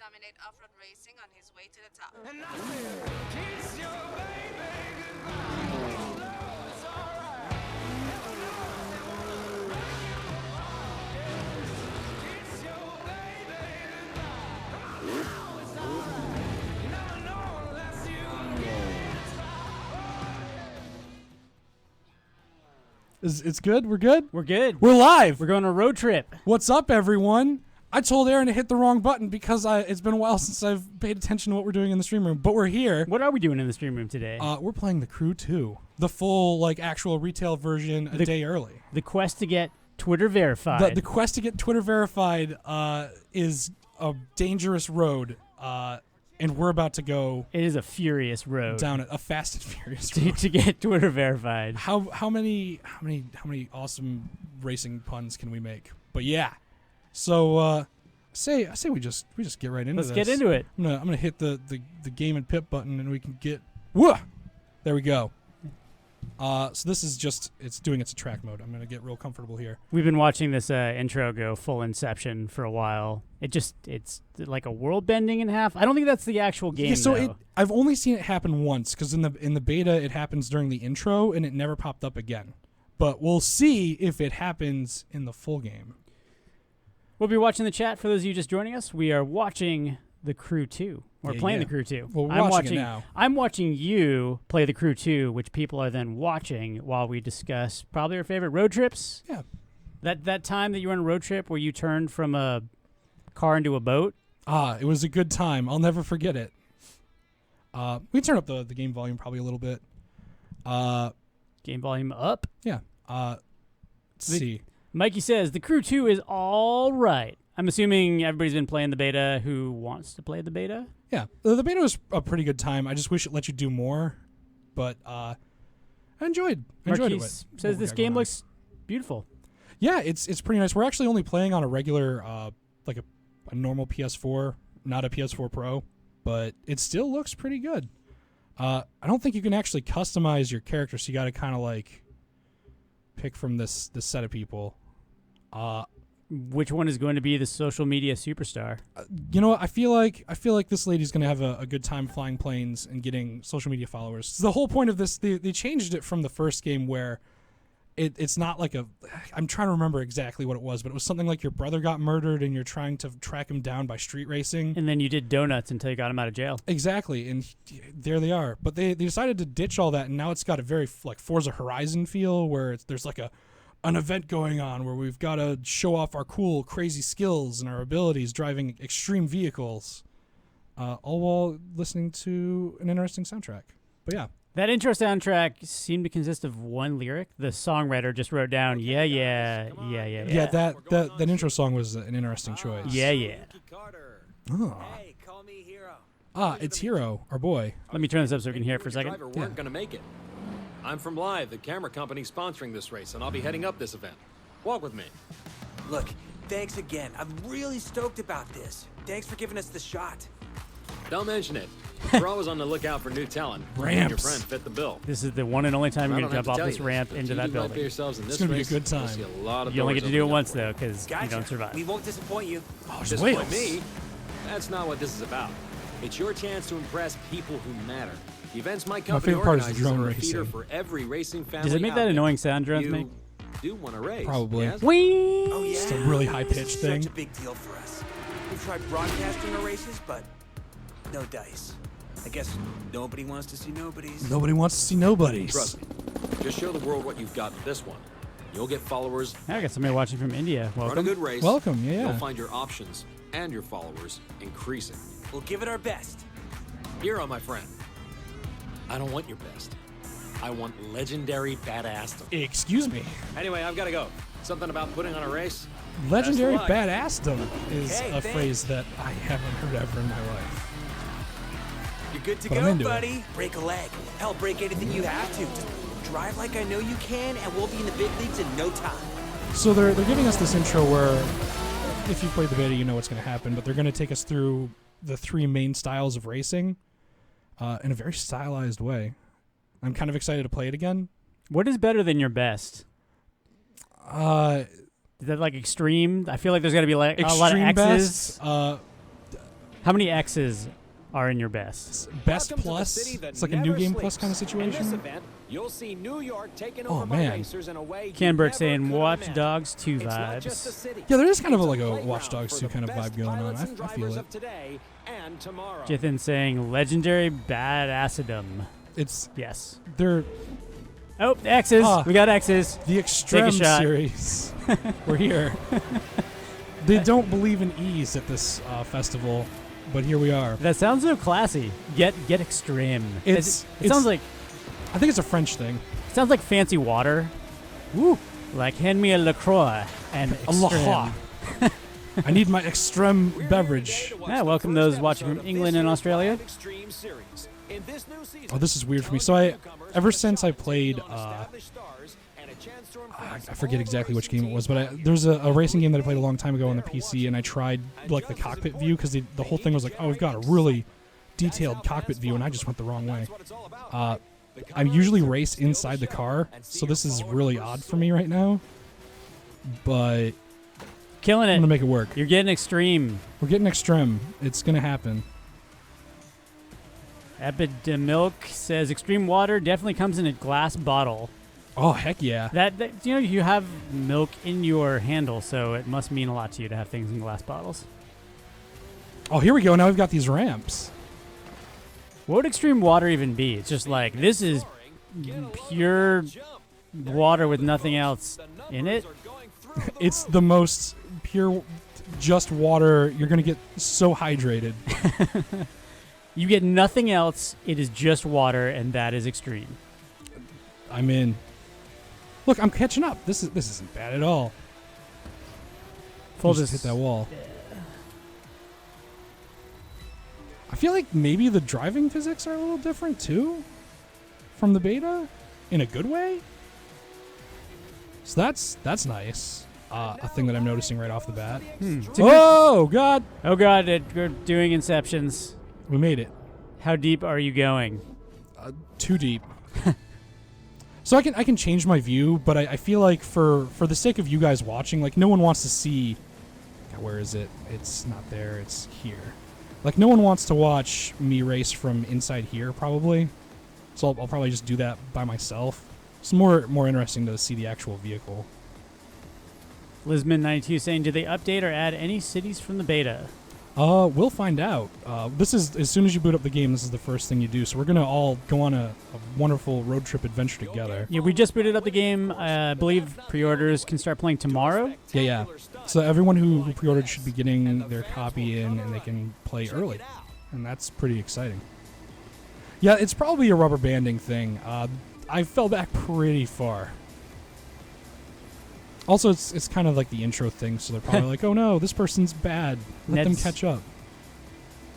dominate off-road racing on his way to the top. And I said, kiss your baby goodbye. No, it's alright. Never know they wanna break your heart. Yeah. Kiss your baby goodbye. No, it's alright. Never know unless you get tried. It's good? We're good? We're good. We're live! We're going on a road trip. What's up, everyone? I told Aaron to hit the wrong button because it's been a while since I've paid attention to what we're doing in the stream room, but we're here. What are we doing in the stream room today? We're playing The Crew 2, the full, actual retail version a day early. The quest to get Twitter verified. The quest to get Twitter verified is a dangerous road, and we're about to go. It is a furious road. Down a fast and furious road. to get Twitter verified. How many awesome racing puns can we make? But yeah. So I say we just get right into this. Let's get into it. I'm gonna hit the game and pit button and we can get whoa. There we go. So this is just it's doing its track mode. I'm gonna get real comfortable here. We've been watching this intro go full Inception for a while. It's like a world bending in half. I don't think that's the actual game. Yeah, so though. I've only seen it happen once because in the beta it happens during the intro and it never popped up again. But we'll see if it happens in the full game. We'll be watching the chat for those of you just joining us. We are watching The Crew 2. We're playing The Crew 2. Well, we're watching it now. I'm watching you play The Crew 2, which people are then watching while we discuss probably our favorite road trips. Yeah. That time that you were on a road trip where you turned from a car into a boat. It was a good time. I'll never forget it. We turn up the game volume probably a little bit. Game volume up. Yeah. Let's see. Mikey says, The Crew 2 is all right. I'm assuming everybody's been playing the beta who wants to play the beta? Yeah. The beta was a pretty good time. I just wish it let you do more. But I enjoyed Marquise it. says this game looks beautiful. Yeah, it's pretty nice. We're actually only playing on a regular, a normal PS4, not a PS4 Pro. But it still looks pretty good. I don't think you can actually customize your character, so you got to kind of pick from this set of people. Which one is going to be the social media superstar? You know what? I feel like this lady's going to have a good time flying planes and getting social media followers. So the whole point of this, they changed it from the first game where it's not like I'm trying to remember exactly what it was, but it was something like your brother got murdered and you're trying to track him down by street racing. And then you did donuts until you got him out of jail. Exactly, and there they are. But they decided to ditch all that, and now it's got a very Forza Horizon feel where there's an event going on where we've got to show off our cool, crazy skills and our abilities driving extreme vehicles, all while listening to an interesting soundtrack. But yeah. That intro soundtrack seemed to consist of one lyric. The songwriter just wrote down, yeah. Yeah, that intro song was an interesting choice. Yeah. Oh. Hey, call me Hero. It's Hero, our boy. Let me turn this up so we can hear it for a second. Driver weren't going to make it. I'm from Live, the camera company sponsoring this race, and I'll be heading up this event. Walk with me. Look, thanks again. I'm really stoked about this. Thanks for giving us the shot. Don't mention it. We're always on the lookout for new talent. Ramps. You and your friend fit the bill. This is the one and only time I you're going don't to have jump off tell this you ramp but into you that do right by building. yourselves in this gonna be a race, good time. you'll see a lot of You only get doors to do it opening once, up for you. though, because Gotcha. you don't survive. We won't disappoint you. Oh, there's Disappoint whales. me? That's not what this is about. It's your chance to impress people who matter. The events my company favorite part is the organizes drone are a feeder racing. for every racing family. Does it make out that there. annoying sound drones You make? do want to race? Probably. Yes? Whee! Oh, yeah? Just a really high-pitched This is thing. such a big deal for us. We've tried broadcasting our races, but no dice. I guess nobody wants to see nobodies. Nobody wants to see nobodies. Trust me. Just show the world what you've got with this one. You'll get followers. I got somebody watching from India. Run a Welcome. good race. Welcome, yeah. You'll find your options and your followers increasing. We'll give it our best. Hero, my friend. I don't want your best. I want legendary badass. Excuse me. Anyway, I've got to go. Something about putting on a race? Legendary Best of luck. badassdom is Okay, a thanks. phrase that I haven't heard ever in my life. You're good to But I'm go, into it. buddy. Break a leg. Hell, break anything you have to. Just drive like I know you can, and we'll be in the big leagues in no time. So they're giving us this intro where, if you played the beta, you know what's going to happen. But they're going to take us through the three main styles of racing in a very stylized way. I'm kind of excited to play it again. What is better than your best? Is that like extreme? I feel like there's got to be like a lot of Extreme X's. best. How many X's are in your best? Best Welcome to the plus. city that It's like a never new game sleeps. plus kind of In this situation. event, you'll see New York taken Oh, over by man. racers in a way you Canberg never saying could Watch imagine. Dogs 2 It's not just a vibes. city. Yeah, there is kind of It's like a playground Watch Dogs for 2 the kind of best vibe going on. pilots and I feel drivers it. of today and tomorrow. Jithin saying legendary badassadom. It's Yes. they're Oh, X's. Ah. We got X's. the Extreme shot. series. We're here. They don't believe in E's at this festival, but here we are. That sounds so classy. Get extreme. It sounds like I think it's a French thing. sounds like fancy water. Woo. Like hand me a LaCroix and Allah. extreme. I need my extreme beverage. Yeah, welcome those watching from England and Australia. Oh, this is weird for me. So ever since I played, I forget exactly which game it was, but there's a racing game that I played a long time ago on the PC, and I tried like the cockpit view because the whole thing was like, oh, we've got a really detailed cockpit view, and I just went the wrong way. I usually race inside the car, so this is really odd for me right now, but Killing I'm it. gonna make it work. You're getting extreme. We're getting extreme. It's gonna happen. Epidemilk says extreme water definitely comes in a glass bottle. Oh heck yeah! That you know, you have milk in your handle, so it must mean a lot to you to have things in glass bottles. Oh, here we go. Now we've got these ramps. What would extreme water even be? It's just like this is pure water with nothing else in it. It's the most pure, just water. You're gonna get so hydrated. You get nothing else. It is just water, and that is extreme. I'm in. Look, I'm catching up. This isn't bad at all. Full Just hit that wall. I feel like maybe the driving physics are a little different too from the beta, in a good way. So that's nice. A thing that I'm noticing right off the bat. Oh God! Oh God! We're doing Inceptions. We made it. How deep are you going? Too deep. So I can change my view, but I feel like for the sake of you guys watching, like no one wants to see. God, where is it? It's not there. It's here. Like no one wants to watch me race from inside here, probably. So I'll probably just do that by myself. It's more interesting to see the actual vehicle. Lisman92 saying, did they update or add any cities from the beta? We'll find out. This is as soon as you boot up the game. This is the first thing you do. So we're gonna all go on a wonderful road trip adventure together. Yeah, we just booted up the game. I believe pre-orders can start playing tomorrow. Yeah. So everyone who pre-ordered should be getting their copy in, and they can play early, and that's pretty exciting. Yeah, it's probably a rubber banding thing. I fell back pretty far. Also, it's kind of like the intro thing, so they're probably like, oh no, this person's bad. Let them catch up.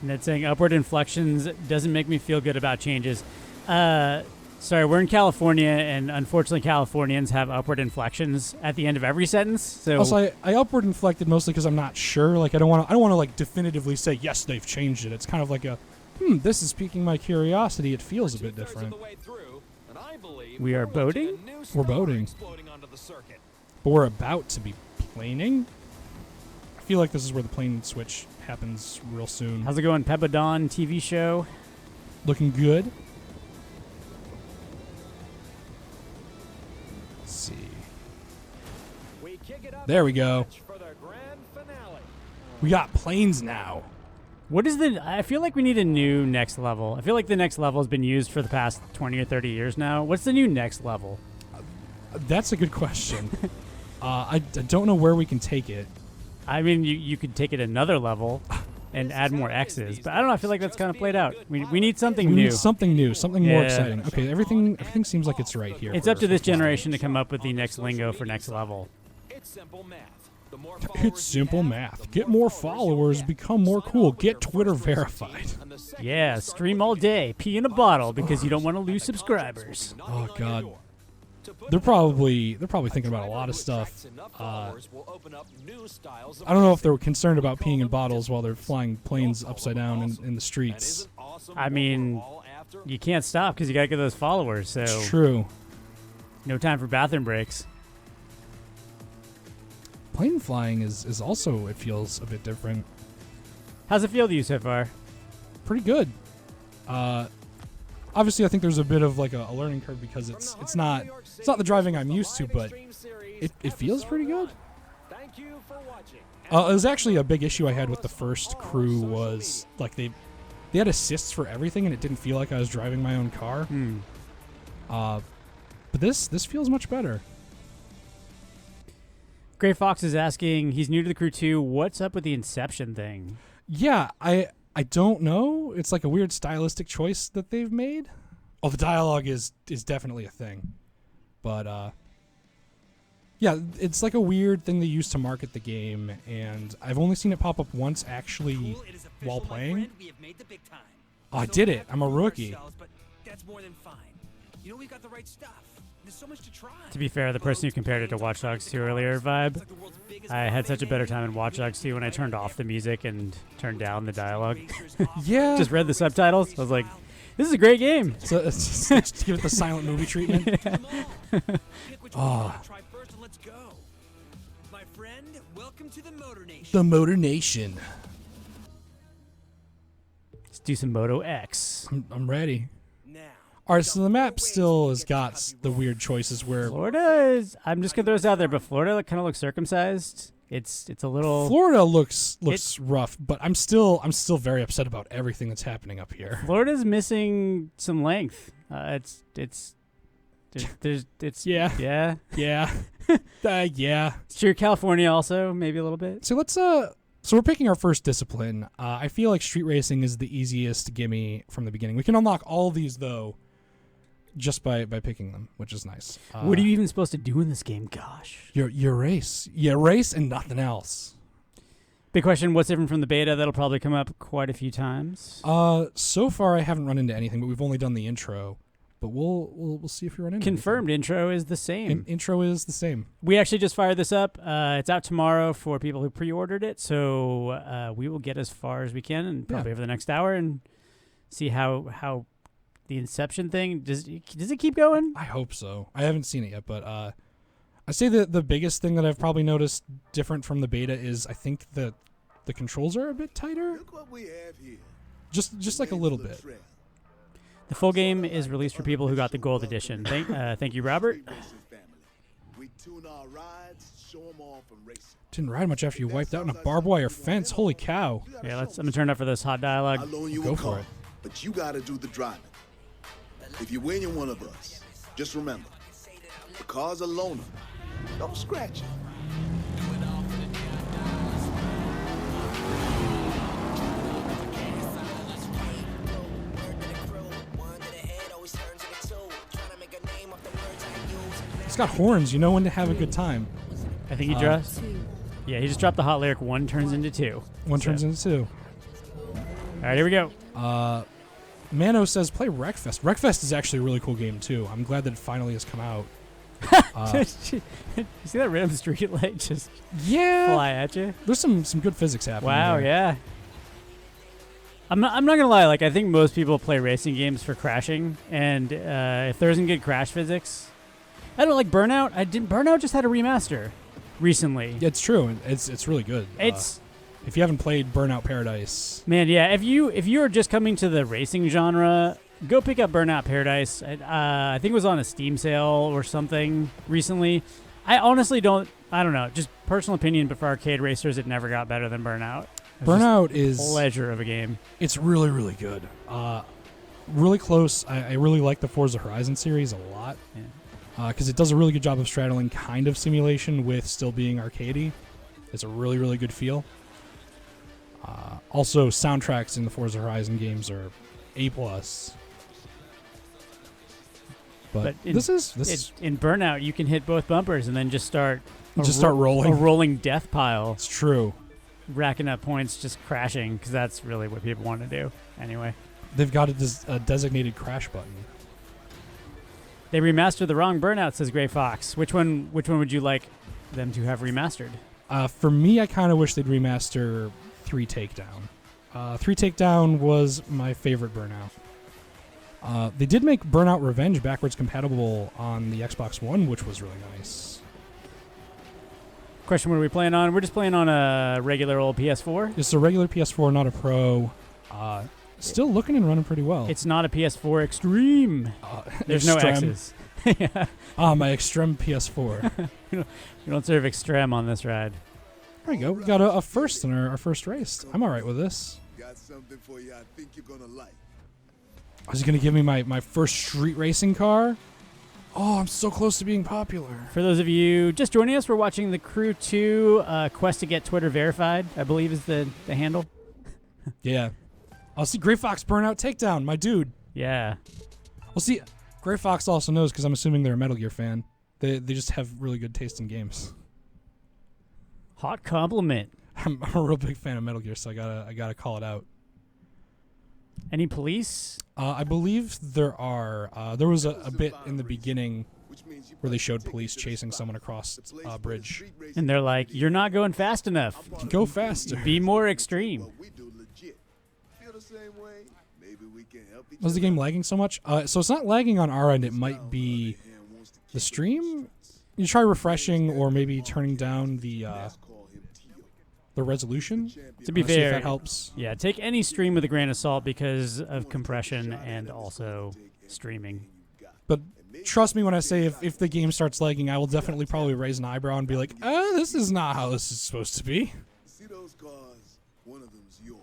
Ned saying upward inflections doesn't make me feel good about changes. Sorry, we're in California, and unfortunately Californians have upward inflections at the end of every sentence. So Also, I upward inflected mostly because I'm not sure. Like I don't want to like definitively say yes, they've changed it. It's kind of like a this is piquing my curiosity. It feels a bit different. we are boating? We're boating. But we're about to be planing. I feel like this is where the plane switch happens real soon. How's it going, Pebadon TV show? Looking good. Let's see. There we go. We got planes now. What is I feel like we need a new next level. I feel like the next level has been used for the past 20 or 30 years now. What's the new next level? That's a good question. I don't know where we can take it. I mean, you could take it another level and add more X's, but I don't know. I feel like that's kind of played out. We need something We new. need something new, something more Yeah. exciting. Okay, everything seems like it's right here. It's up to this generation to come up with the next lingo for next level. It's simple math. The more It's simple math. Get more followers, become more cool, get Twitter verified. Yeah, stream all day, pee in a bottle because you don't want to lose subscribers. Oh God. They're probably thinking about a lot of stuff. I don't know if they're concerned about peeing in bottles while they're flying planes upside down in the streets. I mean, you can't stop because you got to get those followers, so It's true. no time for bathroom breaks. Plane flying is also, it feels a bit different. How's it feel to you so far? Pretty good. Obviously, I think there's a bit of like a learning curve because it's not the driving I'm used to, but it feels pretty good. Thank you for watching. It was actually a big issue I had with the first crew was like they had assists for everything and it didn't feel like I was driving my own car. But this feels much better. Gray Fox is asking, he's new to the crew too. What's up with the Inception thing? Yeah, I don't know. It's like a weird stylistic choice that they've made. Oh, the dialogue is definitely a thing. But yeah, it's like a weird thing they use to market the game, and I've only seen it pop up once actually while playing. Oh, I did it. I'm a rookie. But that's more than fine. You know we got the right stuff. There's so much to try. To be fair, the person who compared it to Watch Dogs 2 earlier, Vibe, I had such a better time in Watch Dogs 2 when I turned off the music and turned down the dialogue. Yeah. Just read the subtitles. I was like, this is a great game. So it's just give it the silent movie treatment. Oh. Try first and let's go. My friend, welcome to the Motor Nation. The Motor Nation. Let's do some Moto X. I'm ready. Now, All right, so the map still has got the weird choices where Florida is, I'm just going to throw this out there, but Florida kind of looks circumcised. It's a little... Florida looks rough, but I'm still very upset about everything that's happening up here. Florida's missing some length. It's Yeah. yeah. Yeah. Yeah. It's true. California also maybe a little bit. So let's so we're picking our first discipline. I feel like street racing is the easiest gimme from the beginning. We can unlock all of these though just by picking them, which is nice. What are you even supposed to do in this game? Gosh. You race. You race and nothing else. Big question, what's different from the beta? That'll probably come up quite a few times. So far I haven't run into anything, but we've only done the intro. But we'll see if we run into Confirmed intro is the same. Intro is the same. We actually just fired this up. It's out tomorrow for people who pre-ordered it, so we will get as far as we can and probably over the next hour and see how the Inception thing does it keep going? I hope so. I haven't seen it yet, but I say that the biggest thing that I've probably noticed different from the beta is I think that the controls are a bit tighter. Look what we have here. Just like a little bit. The full game is released for people who got the gold edition. Thank you, Robert. We tune our rides, show 'em off and race. Didn't ride much after you wiped out in a barbed wire fence. Holy cow. Yeah, I'm gonna turn up for this hot dialogue. I'll loan you Go a for car, it. but you gotta do the driving. If you win, you're one of us. Just remember, the car's a loaner. Don't scratch it. It's got horns. You know when to have a good time. I think he dropped. Yeah, he just dropped the hot lyric. One turns into two. One turns into two. All right, here we go. Mano says play Wreckfest. Wreckfest is actually a really cool game too. I'm glad that it finally has come out. You see that random street light just Yeah. fly at you? There's some good physics happening. Wow, there. yeah. I'm not gonna lie. Like, I think most people play racing games for crashing, and if there isn't good crash physics, I don't like Burnout. Burnout just had a remaster recently. Yeah, it's true. And it's really good. It's if you haven't played Burnout Paradise, man, yeah. If you are just coming to the racing genre, go pick up Burnout Paradise. I think it was on a Steam sale or something recently. I honestly don't know. Just personal opinion, but for arcade racers, it never got better than Burnout. Burnout is Pleasure of a game. It's really, really good. Really close. I really like the Forza Horizon series a lot because it does a really good job of straddling kind of simulation with still being arcadey. It's a really, really good feel. Also, soundtracks in the Forza Horizon games are A+. But in, this is in Burnout, you can hit both bumpers and then just start rolling. A rolling death pile. It's true. Racking up points, just crashing, because that's really what people want to do. Anyway, They've got a designated crash button. they remastered the wrong Burnout, says Gray Fox. Which one would you like them to have remastered? For me, I kind of wish they'd remaster 3 Takedown. 3 Takedown was my favorite Burnout. They did make Burnout Revenge backwards compatible on the Xbox One, which was really nice. Question: what are we playing on? We're just playing on a regular old PS4. It's a regular PS4, not a Pro. Still looking and running pretty well. It's not a PS4 Extreme. There's no Extreme. X's. Yeah. My Extreme PS4. We don't serve Extreme on this ride. There we go. We got a first in our first race. I'm all right with this. Got something for you I think you're gonna like. I was going to give me my first street racing car. Oh, I'm so close to being popular. For those of you just joining us, we're watching the Crew 2 quest to get Twitter verified, I believe is the handle. Yeah. I'll see Gray Fox Burnout Takedown, my dude. Yeah. Well, see, Gray Fox also knows because I'm assuming they're a Metal Gear fan. They just have really good taste in games. Hot compliment. I'm a real big fan of Metal Gear, so I gotta call it out. Any police? I believe there are. There was a bit in the beginning where they showed police chasing someone across a bridge. And they're like, you're not going fast enough. Go faster. Be more extreme. We do legit. Feel the same way? Maybe we can help each Was the game lagging so much? So it's not lagging on our end. It might be the stream. You try refreshing or maybe turning down the resolution. To be See if fair, that helps. yeah, take any stream with a grain of salt because of compression and also streaming. But trust me when I say if the game starts lagging, I will definitely probably raise an eyebrow and be like, this is not how this is supposed to be. See those cars? One of them's yours.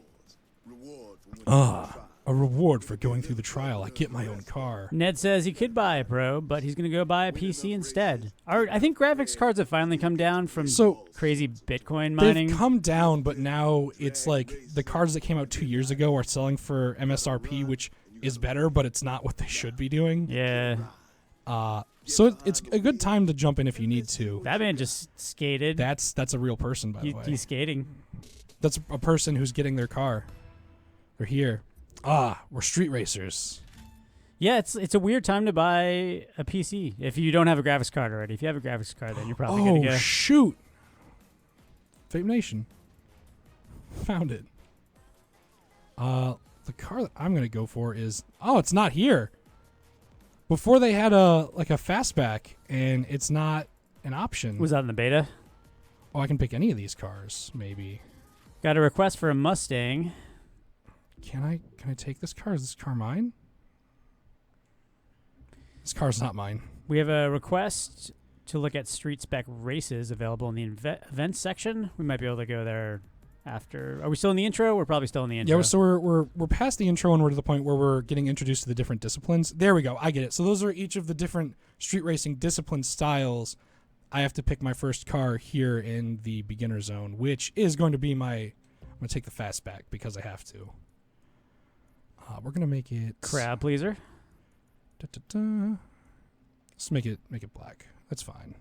Reward for winning the trial. A reward for going through the trial. I get my own car. Ned says he could buy a Pro, but he's going to go buy a PC instead. I think graphics cards have finally come down from crazy Bitcoin mining. They've come down, but now it's like the cards that came out 2 years ago are selling for MSRP, which is better, but it's not what they should be doing. Yeah. So it's a good time to jump in if you need to. That man just skated. That's a real person, by the way. He's skating. That's a person who's getting their car. They're here. We're street racers. Yeah, it's a weird time to buy a PC if you don't have a graphics card already. If you have a graphics card, then you're probably good to go. Shoot. Vape Nation. Found it. The car that I'm going to go for is... it's not here. Before they had a fastback, and it's not an option. Was that in the beta? I can pick any of these cars, maybe. Got a request for a Mustang. Can I take this car? Is this car mine? This car's not mine. We have a request to look at street spec races available in the events section. We might be able to go there after. Are we still in the intro? We're probably still in the intro. Yeah, so we're past the intro and we're to the point where we're getting introduced to the different disciplines. There we go. I get it. So those are each of the different street racing discipline styles. I have to pick my first car here in the beginner zone, which is going to be I'm going to take the fastback because I have to. We're going to make it... Crowd pleaser. Let's make it black. That's fine.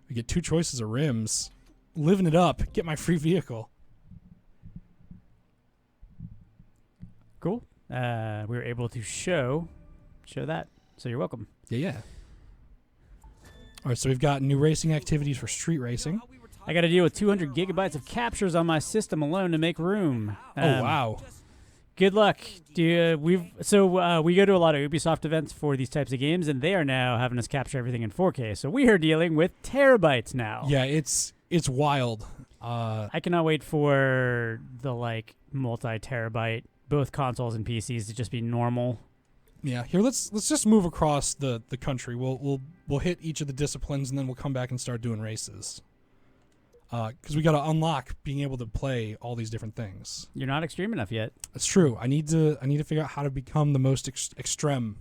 We get 2 choices of rims. Living it up. Get my free vehicle. Cool. We were able to show that. So you're welcome. Yeah. All right, so we've got new racing activities for street racing. I got to deal with 200 gigabytes of captures on my system alone to make room. Wow. Good luck. We go to a lot of Ubisoft events for these types of games, and they are now having us capture everything in 4K. So we are dealing with terabytes now. Yeah, it's wild. I cannot wait for the multi-terabyte both consoles and PCs to just be normal. Yeah, here let's just move across the country. We'll hit each of the disciplines and then we'll come back and start doing races. Because we got to unlock being able to play all these different things. You're not extreme enough yet. That's true. I need to figure out how to become the most extreme.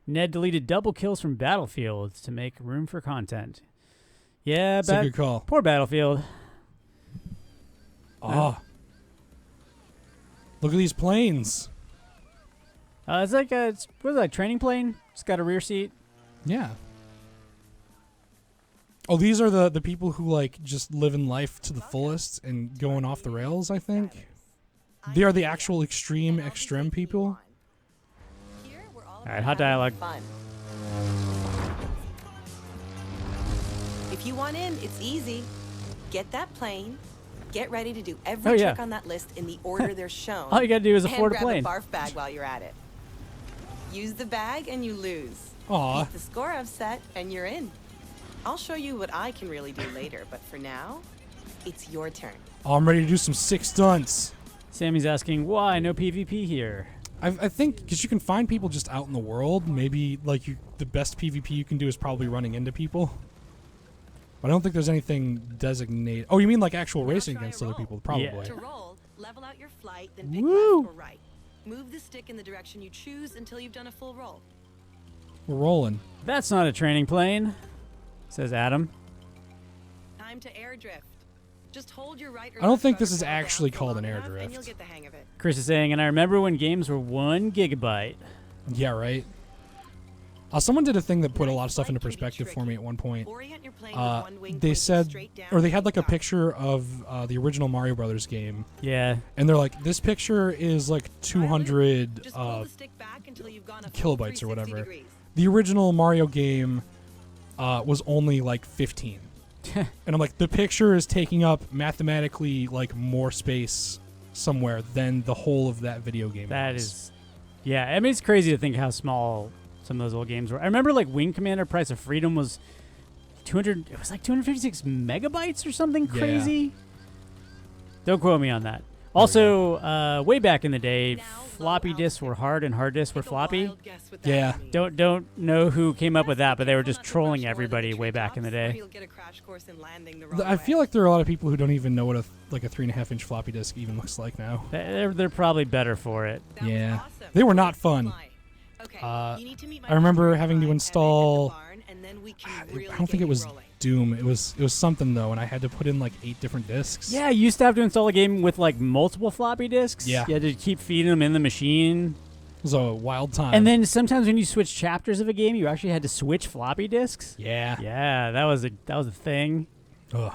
Ned deleted double kills from Battlefield to make room for content. Yeah, That's a good call. Poor Battlefield. Look at these planes. It's like a training plane. It's got a rear seat. Yeah. Oh, these are the people who just living life to the fullest and going off the rails, I think. They are the actual extreme people. All right, hot dialogue. Fun. If you want in, it's easy. Get that plane. Get ready to do every trick on that list in the order they're shown. All you gotta do is afford a grab plane. a barf bag while you're at it. Use the bag and you lose. Aw. Beat the score I've set and you're in. I'll show you what I can really do later, but for now, it's your turn. Oh, I'm ready to do some sick stunts. Sammy's asking why no PvP here. I think because you can find people just out in the world. Maybe like the best PvP you can do is probably running into people. But I don't think there's anything designated. Oh, you mean like actual racing against other people? Probably. Yeah. To roll, level out your flight, then pick Woo! left or right. Move the stick in the direction you choose until you've done a full roll. We're rolling. That's not a training plane, says Adam. Time to air drift. Just hold your right or I don't left think rudder this is pedal down actually for called long an air enough, and you'll drift. get the hang of it. Chris is saying, and I remember when games were 1 gigabyte. Yeah, right. Someone did a thing that put a lot of stuff into perspective for me at one point. Orient your plane with one wing They pointing said, straight down or they and had like a take off. picture of the original Mario Brothers game, Yeah. and they're like, this picture is like 200 Just pull the stick back until you've gone a kilobytes full or 360 whatever. degrees. The original Mario game was only like 15. And I'm like, the picture is taking up mathematically like more space somewhere than the whole of that video game. That was. is, yeah. I mean, it's crazy to think how small some of those old games were. I remember like Wing Commander: Price of Freedom was 200. It was like 256 megabytes or something Yeah. crazy. Don't quote me on that. Also, way back in the day, floppy disks were hard and hard disks were Take a floppy. wild guess what that Yeah. means. Don't know who came up with that, but they were just Nothing trolling much more everybody than way back in the treetops, or day. you'll get a crash course in landing the wrong I feel way. like there are a lot of people who don't even know what a 3.5-inch floppy disk even looks like now. They're probably better for it. That was Yeah. awesome. They were not fun. Fly. Okay, you need to meet my I remember partner having to Ryan install. at the barn, and then we can I really don't get think it you was rolling. Doom. It was something though, and I had to put in like 8 different discs. Yeah, you used to have to install a game with like multiple floppy disks. Yeah. You had to keep feeding them in the machine. It was a wild time. And then sometimes when you switch chapters of a game, you actually had to switch floppy disks. yeah. Yeah, that was a thing. Ugh.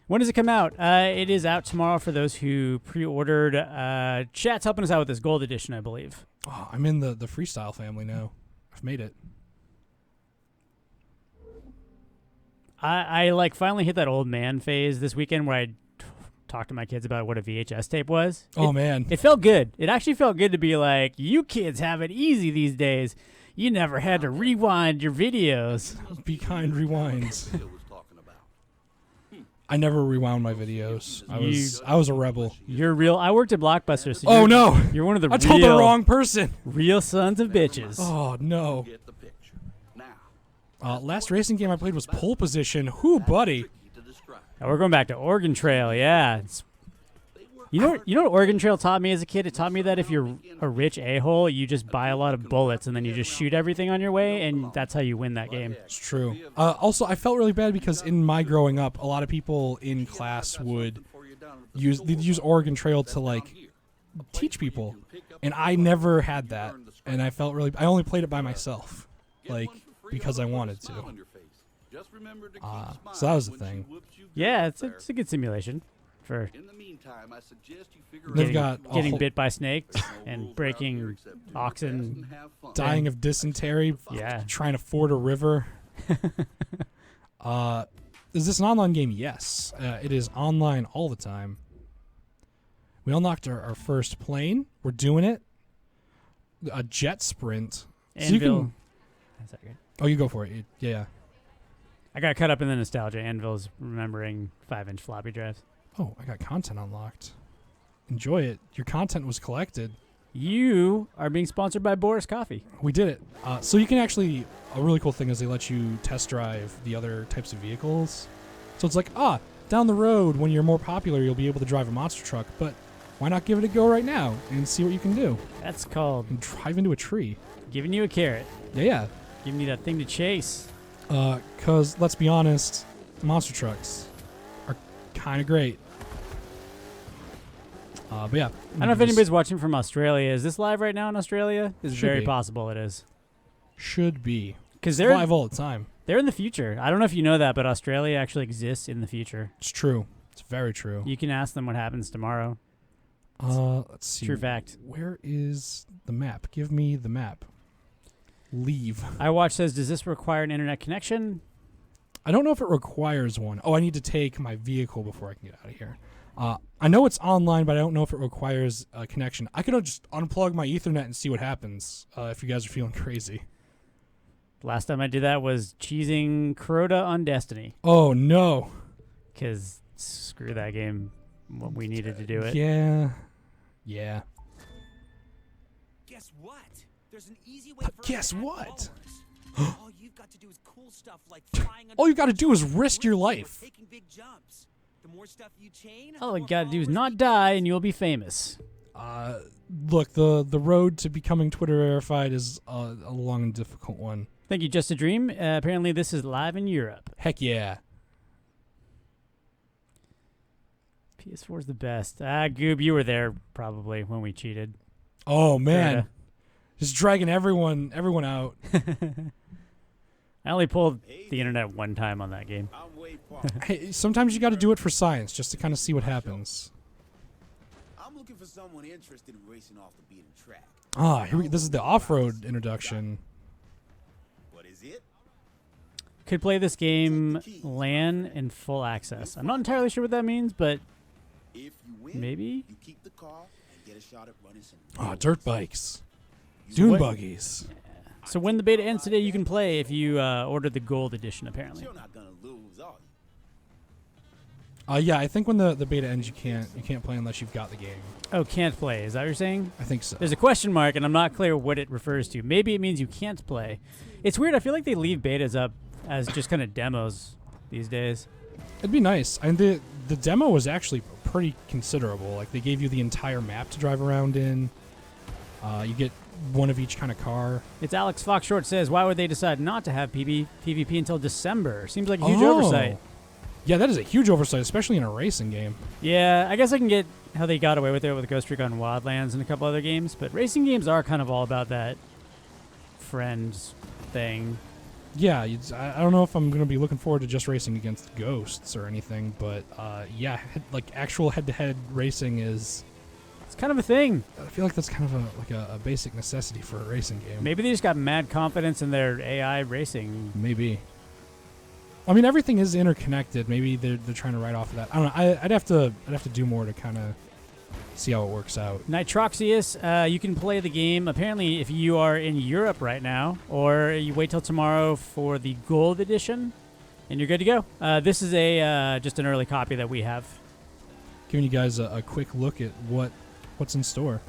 When does it come out? It is out tomorrow for those who pre-ordered. Chat's helping us out with this gold edition, I believe. Oh, I'm in the freestyle family now. I've made it. I like finally hit that old man phase this weekend where I talked to my kids about what a VHS tape was. Oh man. It felt good. It actually felt good to be like, you kids have it easy these days. You never had to rewind your videos. Be kind rewinds. I never rewound my videos. I was a rebel. You're real. I worked at Blockbuster. So Oh you're, no. You're one of the I told the real, wrong person. real sons of bitches. Oh no. Last racing game I played was Pole Position. Whoo, buddy. Now we're going back to Oregon Trail. Yeah. You know what Oregon Trail taught me as a kid? It taught me that if you're a rich a-hole, you just buy a lot of bullets and then you just shoot everything on your way, and that's how you win that game. It's true. Also, I felt really bad because in my growing up, a lot of people in class would use Oregon Trail to like teach people, and I never had that, and I felt really. I only played it by myself, like because I wanted to. So that was the thing. Yeah, it's a good simulation for They've got a getting whole- bit by snakes and breaking oxen. dying of dysentery. Yeah. Trying to ford a river. Is this an online game? Yes. It is online all the time. We unlocked our first plane. We're doing it. A jet sprint. So you Anvil. can, That's not good. oh, you go for it. Yeah. I got caught up in the nostalgia. Anvil's remembering 5-inch floppy drives. Oh, I got content unlocked. Enjoy it. Your content was collected. You are being sponsored by Boris Coffee. We did it. So you can actually, a really cool thing is they let you test drive the other types of vehicles. So it's like, down the road when you're more popular, you'll be able to drive a monster truck, but why not give it a go right now and see what you can do? That's called And drive into a tree. giving you a carrot, Yeah. giving you that thing to chase. Because let's be honest, monster trucks are kind of great. But yeah. I don't know if anybody's watching from Australia. Is this live right now in Australia? It's Should very be. possible it is. Should be. Because It's live all the time. they're in the future. I don't know if you know that, but Australia actually exists in the future. It's true. It's very true. You can ask them what happens tomorrow. Let's see. True fact. Where is the map? Give me the map. Leave. iWatch says, does this require an internet connection? I don't know if it requires one. Oh, I need to take my vehicle before I can get out of here. I know it's online, but I don't know if it requires a connection. I could just unplug my Ethernet and see what happens if you guys are feeling crazy. Last time I did that was cheesing Crota on Destiny. Oh no. Because screw that game. We needed to do it. Yeah. Guess what? There's an easy way for Guess us to have what? followers. All you've got to do is cool stuff like flying All under you got to do is bridges, risk your or life. taking big jumps. The more stuff you chain, All the you more gotta do is followers not you die get. and you'll be famous. Look, the road to becoming Twitter verified is a long and difficult one. Thank you, Just a Dream. Apparently this is live in Europe. Heck yeah. PS4 is the best. Goob, you were there probably when we cheated. Oh man. Crota. Just dragging everyone out. I only pulled the internet one time on that game. I'm way far. Hey, sometimes you got to do it for science, just to kind of see what happens. I'm looking for someone interested in racing off the beaten track. This is the off-road introduction. What is it? Could play this game LAN in full access. I'm not entirely sure what that means, but If you win, maybe? you keep the car and get a shot at running some. Dirt bikes. Dune What- buggies. So when the beta ends today, you can play if you order the gold edition, apparently. You're not gonna lose, are you? Yeah, I think when the beta ends, you can't play unless you've got the game. Oh, can't play. Is that what you're saying? I think so. There's a question mark, and I'm not clear what it refers to. Maybe it means you can't play. It's weird. I feel like they leave betas up as just kind of demos these days. It'd be nice. And the demo was actually pretty considerable. Like, they gave you the entire map to drive around in. You get one of each kind of car. It's Alex Fox Short says, why would they decide not to have PvP until December? Seems like a huge oversight. Yeah, that is a huge oversight, especially in a racing game. Yeah, I guess I can get how they got away with it with Ghost Recon Wildlands and a couple other games, but racing games are kind of all about that friends thing. Yeah, I don't know if I'm going to be looking forward to just racing against ghosts or anything, but yeah, like actual head-to-head racing is... It's kind of a thing. I feel like that's kind of a basic necessity for a racing game. Maybe they just got mad confidence in their AI racing. Maybe. I mean, everything is interconnected. Maybe they're trying to write off of that. I don't know. I'd have to do more to kind of see how it works out. Nitroxius, you can play the game apparently if you are in Europe right now, or you wait till tomorrow for the gold edition, and you're good to go. This is just an early copy that we have. Giving you guys a quick look at what's in store.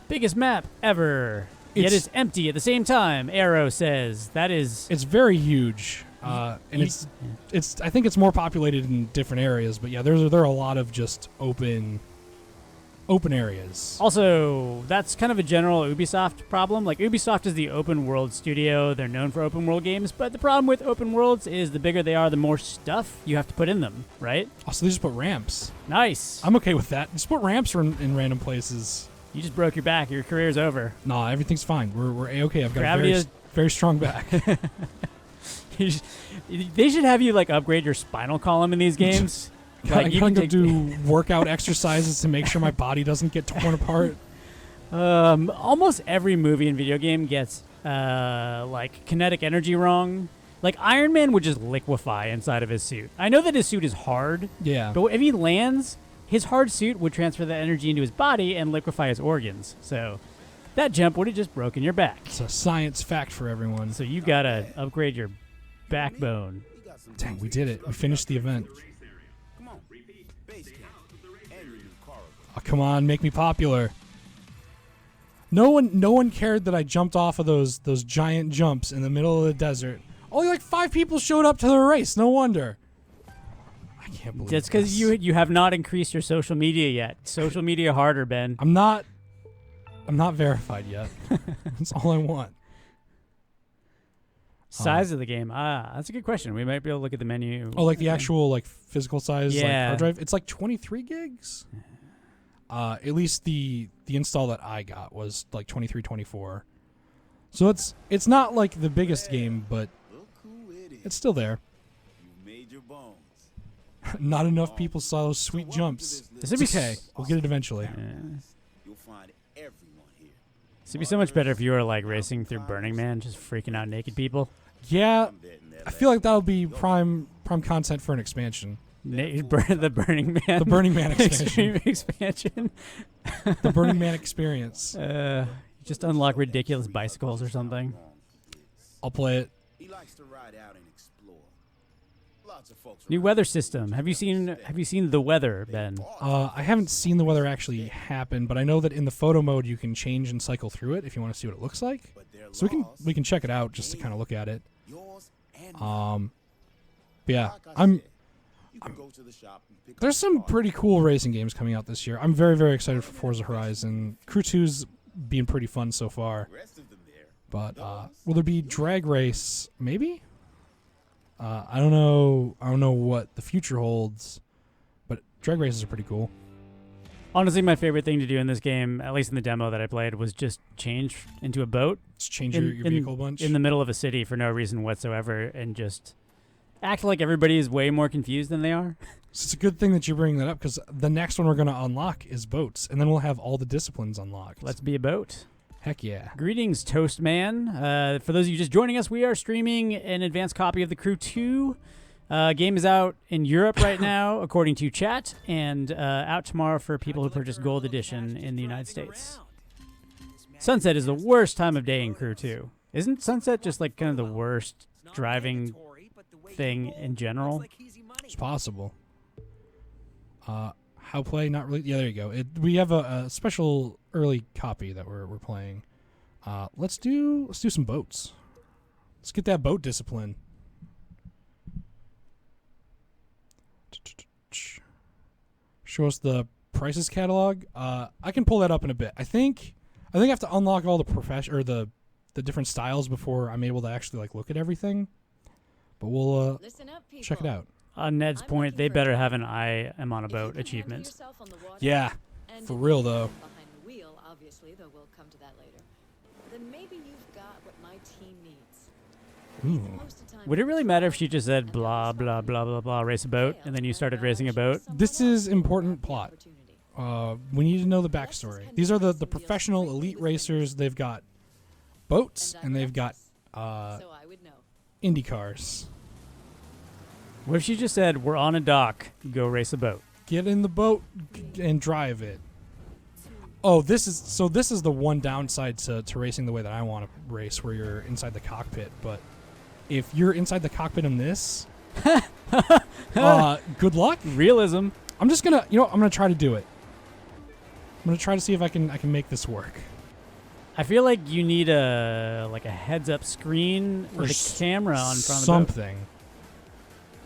Biggest map ever. Yet it's empty at the same time. Arrow says that is. It's very huge, and it's. I think it's more populated in different areas, but yeah, there are a lot of just open areas. Also, that's kind of a general Ubisoft problem. Like, Ubisoft is the open world studio. They're known for open world games, but the problem with open worlds is the bigger they are, the more stuff you have to put in them, right? Also, they just put ramps. Nice. I'm okay with that. Just put ramps in random places. You just broke your back. Your career's over. Nah, everything's fine. We're A-okay. I've got Gravity a is- very strong back. They should have you, like, upgrade your spinal column in these games. I You can go take- do workout exercises to make sure my body doesn't get torn apart. Almost every movie and video game gets like kinetic energy wrong. Like Iron Man would just liquefy inside of his suit. I know that his suit is hard, Yeah. but if he lands, his hard suit would transfer that energy into his body and liquefy his organs. So that jump would have just broken your back. It's a science fact for everyone. So you gotta upgrade your backbone. Dang, we did it. We finished the event. Come on, base camp and your new car. Oh, come on, make me popular. No one cared that I jumped off of those giant jumps in the middle of the desert. Only like 5 people showed up to the race. No wonder. I can't believe That's because this. you have not increased your social media yet. Social media harder, Ben. I'm not verified yet. That's all I want. Size of the game. That's a good question. We might be able to look at the menu. Oh, like the actual like physical size like Yeah. hard drive? It's like 23 gigs. At least the install that I got was like 23, 24. So it's not like the biggest game, but Look who it is. it's still there. You made your bones. Not enough people saw those sweet jumps. This It's would be okay. We'll get it eventually. You'll find everyone here. This would be so much better if you were like racing through Burning Man, just freaking out naked people. Yeah, I feel like that'll be prime content for an expansion. The Burning Man. The Burning Man expansion. Extreme expansion. The Burning Man experience. Just unlock ridiculous bicycles or something. I'll play it. He likes to ride out and explore. Lots of folks. New weather system. Have you seen the weather, Ben? I haven't seen the weather actually happen, but I know that in the photo mode you can change and cycle through it if you want to see what it looks like. So we can check it out just to kind of look at it. But yeah, there's some pretty cool racing games coming out this year. I'm very, very excited for Forza Horizon. Crew 2's been pretty fun so far. But will there be Drag Race? Maybe. I don't know. I don't know what the future holds, but drag races are pretty cool. Honestly, my favorite thing to do in this game, at least in the demo that I played, was just change into a boat. Just change your vehicle a bunch? In the middle of a city for no reason whatsoever, and just act like everybody is way more confused than they are. So it's a good thing that you're bringing that up, because the next one we're going to unlock is boats, and then we'll have all the disciplines unlocked. Let's be a boat. Heck yeah. Greetings, Toast Man. For those of you just joining us, we are streaming an advanced copy of The Crew 2. Game is out in Europe right now, according to chat, and out tomorrow for people who purchase Gold Edition in the United States. Sunset is the worst time of day in Crew 2. Isn't sunset just like kind of the worst driving thing in general? It's possible. How play? Not really. Yeah, there you go. We have a special early copy that we're playing. Let's do some boats. Let's get that boat discipline. Show us the prices catalog. I can pull that up in a bit. I think I have to unlock all the the different styles before I'm able to actually like look at everything. But we'll check it out. On Ned's point, they better have an I am on a boat achievement. Yeah, for real though. Behind the wheel, obviously, though we'll come to that later. Then maybe you've got what my team needs. Ooh. Would it really matter if she just said blah, blah, blah, blah, blah, race a boat, and then you started racing a boat? This is important plot. We need to know the backstory. These are the professional elite racers. They've got boats, and they've got Indy cars. What if she just said, we're on a dock, go race a boat? Get in the boat and drive it. Oh, this is the one downside to racing the way that I want to race, where you're inside the cockpit. But if you're inside the cockpit in this, good luck. Realism. I'm just gonna, I'm gonna try to do it. I'm gonna try to see if I can make this work. I feel like you need a heads-up screen with a camera on front of the boat. Something.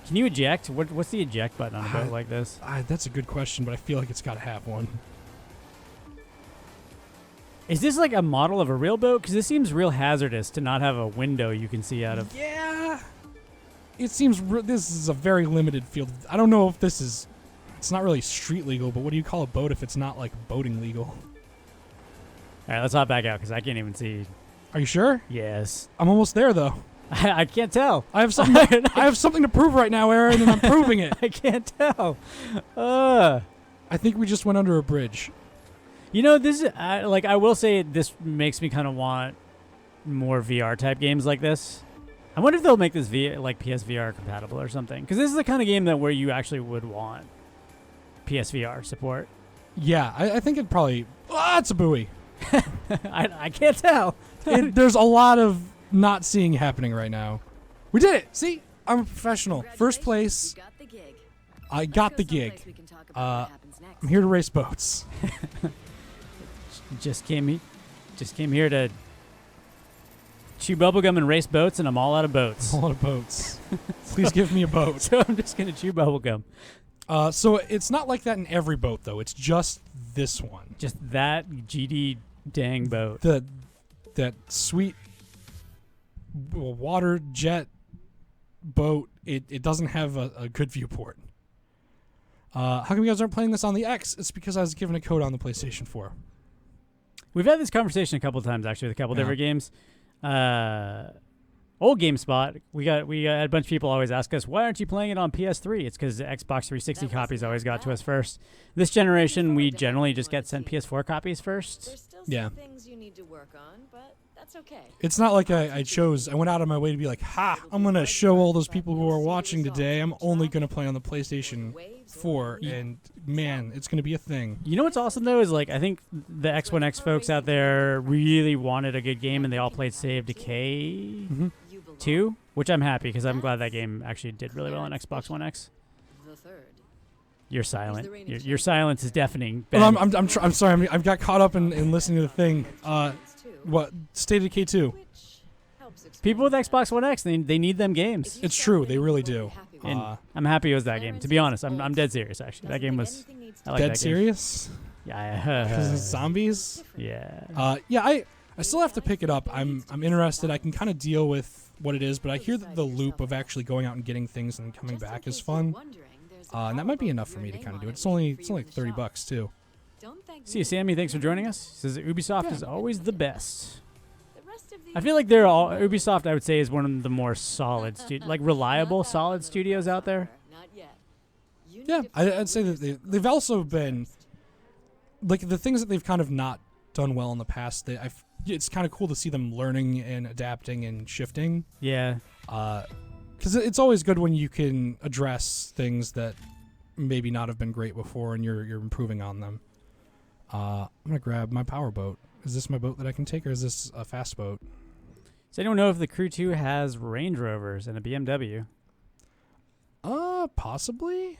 Can you eject? What's the eject button on a boat like this? That's a good question, but I feel like it's got to have one. Is this like a model of a real boat? Because this seems real hazardous to not have a window you can see out of. Yeah. It seems this is a very limited field. I don't know if this is... It's not really street legal, but what do you call a boat if it's not like boating legal? All right, let's hop back out because I can't even see. Are you sure? Yes. I'm almost there, though. I can't tell. I have something. I have something to prove right now, Aaron, and I'm proving it. I can't tell. I think we just went under a bridge. This is I will say this makes me kind of want more VR type games like this. I wonder if they'll make this PSVR compatible or something, because this is the kind of game that where you actually would want PSVR support. Yeah, I think it'd probably. It's a buoy. I can't tell. There's a lot of not seeing happening right now. We did it. See, I'm a professional. First place. I got the gig. I'm here to race boats. Just came here to chew bubblegum and race boats, and I'm all out of boats. All out of boats. Please give me a boat. So I'm just gonna chew bubblegum. So it's not like that in every boat, though. It's just this one. Just that GD dang boat. That sweet water jet boat. It doesn't have a good viewport. How come you guys aren't playing this on the X? It's because I was given a code on the PlayStation 4. We've had this conversation a couple of times, actually, with a couple different games. Old GameSpot, we had a bunch of people always ask us, why aren't you playing it on PS3? It's because the Xbox 360 copies always got to us first. This generation, we generally just get sent PS4 copies first. There's still Yeah. some things you need to work on, but that's okay. It's not like I went out of my way to be like, I'm going to show all those people who are watching today, I'm only going to play on the PlayStation 4, and man, it's going to be a thing. You know what's awesome, though, is I think the X1X folks out there really wanted a good game, and they all played Save Decay. Mm-hmm. 2, which I'm happy because I'm glad that game actually did really well on Xbox One X. The third. You're silent. there any Your silence is deafening. Well, Ben. I'm sorry. I've got caught up in listening to the thing. What State of Decay 2? Which helps explain People with that. Xbox One X, they need them games. It's true. They really do. And I'm happy it was that game. To be honest, I'm dead serious. Actually, that game was. I like Dead that serious? Game. Because it's Yeah. zombies. Yeah. Yeah. I still have to pick it up. I'm interested. I can kind of deal with what it is, but I hear that the loop of actually going out and getting things and coming Just in back case is you're fun. wondering, there's a And that might be power enough vote for with me your to kind name of do on it. It's only for you like in the 30 shop. bucks too. Don't thank See me. you, Sammy. Thanks for joining us. Says Ubisoft Yeah. is always the best. The rest of I these feel like they're all Ubisoft. I would say is one of the more solid, like reliable, Not that solid one, studios out there. Not yet. You Yeah, need to I'd say that they've also been like the things that they've kind of not done well in the past. It's kind of cool to see them learning and adapting and shifting. Yeah. Because it's always good when you can address things that maybe not have been great before and you're improving on them. I'm gonna grab my power boat. Is this my boat that I can take, or is this a fast boat? Does anyone know if the Crew 2 has Range Rovers and a BMW? Possibly.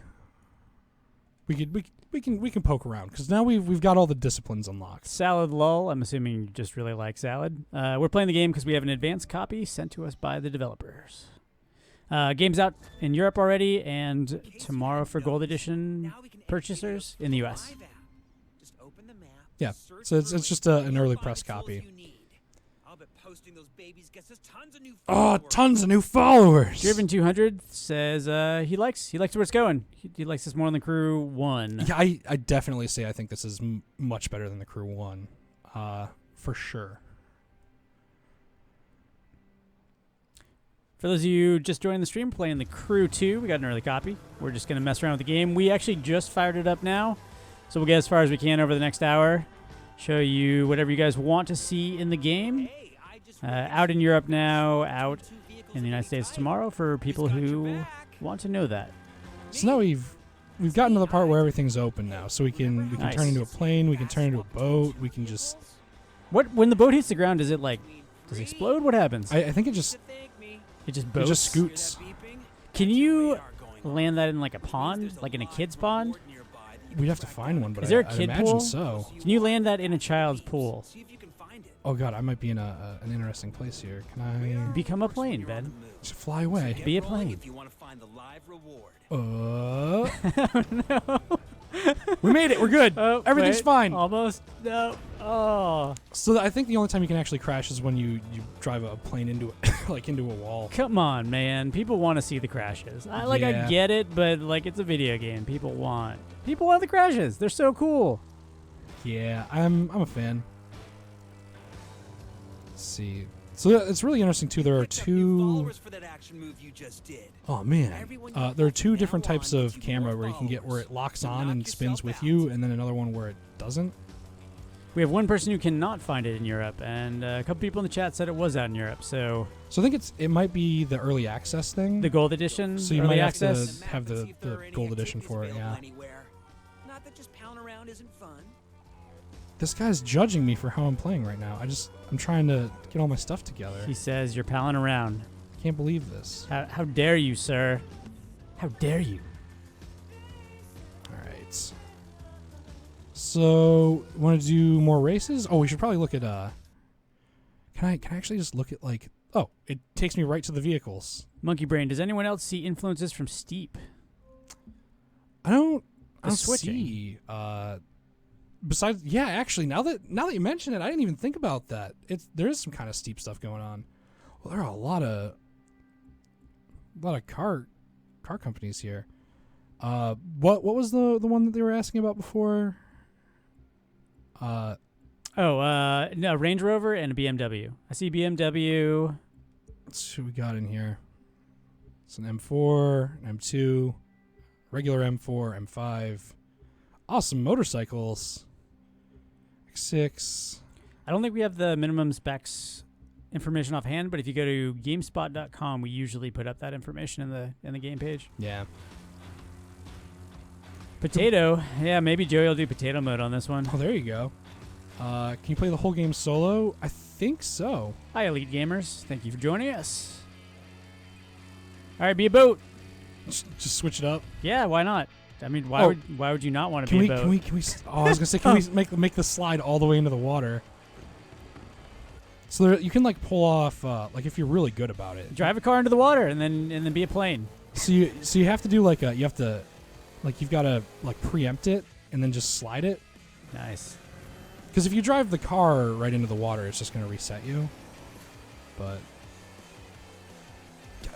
We can poke around because now we've got all the disciplines unlocked. Salad Lull. I'm assuming you just really like salad. We're playing the game because we have an advanced copy sent to us by the developers. Game's out in Europe already, and tomorrow for Gold Edition purchasers in the U.S. Just open the map. Yeah, so it's just an early press copy. I'll bet posting those babies gets us tons of new Oh, tons of new followers. Driven 200 says he likes where it's going. He likes this more than the Crew 1. Yeah, I definitely say I think this is much better than the Crew 1, for sure. For those of you just joining the stream, playing the Crew 2, we got an early copy. We're just going to mess around with the game. We actually just fired it up now, so we'll get as far as we can over the next hour. Show you whatever you guys want to see in the game. Out in Europe now, out in the United States tomorrow for people who want to know that. So now we've gotten to the part where everything's open now, so we can Nice. turn into a plane, we can turn into a boat, we can just. When the boat hits the ground, does it explode? What happens? I think it just Boats? it just scoots. Can you land that in like a pond, like in a kid's pond? We'd have to find one, but Is there a I'd kid imagine pool? so. Can you land that in a child's pool? Oh god, I might be in an interesting place here. Can I Become a plane, Ben. just fly away? Be a plane. If you want to find the live reward. We made it. We're good. Oh, Everything's wait. fine. Almost. No. Oh. So I think the only time you can actually crash is when you drive a plane into like into a wall. Come on, man. People want to see the crashes. I Yeah. get it, but like it's a video game. People want the crashes. They're so cool. Yeah, I'm a fan. Let's see. So it's really interesting too. There are two. For that action move you just did. Oh man, there are two different types of camera where you can get where it locks on and spins with you, and then another one where it doesn't. We have one person who cannot find it in Europe, and a couple people in the chat said it was out in Europe. So I think it might be the early access thing. the gold edition, So you early might have access. to have the gold edition for it. Yeah. Not that just pounding around isn't fun. This guy's judging me for how I'm playing right now. I'm trying to get all my stuff together. He says you're palling around. Can't believe this. How dare you, sir? How dare you? All right. So, want to do more races? Oh, we should probably look at. Can I actually just look at like? Oh, it takes me right to the vehicles. Monkey Brain. Does anyone else see influences from Steep? I don't switching. see. Besides, yeah, actually, now that you mention it, I didn't even think about that. There is some kind of steep stuff going on. Well, there are a lot of car companies here. What was the one that they were asking about before? No, Range Rover and a BMW. I see BMW. Let's see what we got in here. It's an M4, an M2, regular M4, M5. Awesome motorcycles. X6. I don't think we have the minimum specs information offhand, but if you go to GameSpot.com, we usually put up that information in the game page. Yeah. Potato. Yeah, maybe Joey will do potato mode on this one. Oh, there you go. Can you play the whole game solo? I think so. Hi, Elite Gamers. Thank you for joining us. All right, be a boat. Just switch it up. Yeah, why not? I mean, why would you not want to Can be we? a boat? Can we? Oh, I was gonna say, can we make the slide all the way into the water? So there, you can like pull off, like if you're really good about it. Drive a car into the water and then be a plane. So you have to do like you've got to like preempt it and then just slide it. Nice. Because if you drive the car right into the water, it's just gonna reset you. But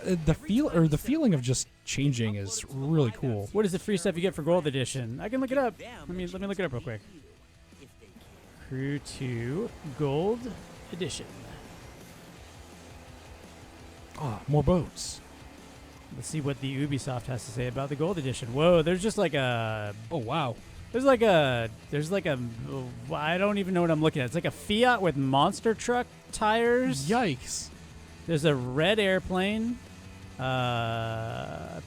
the feeling of just changing is really cool. What is the free stuff you get for Gold Edition? I can look it up. Let me look it up real quick. Crew 2 Gold Edition. More boats. Let's see what the Ubisoft has to say about the Gold Edition. Whoa, there's just like a... Oh, wow. There's like a... I don't even know what I'm looking at. It's like a Fiat with monster truck tires. Yikes. There's a red airplane. A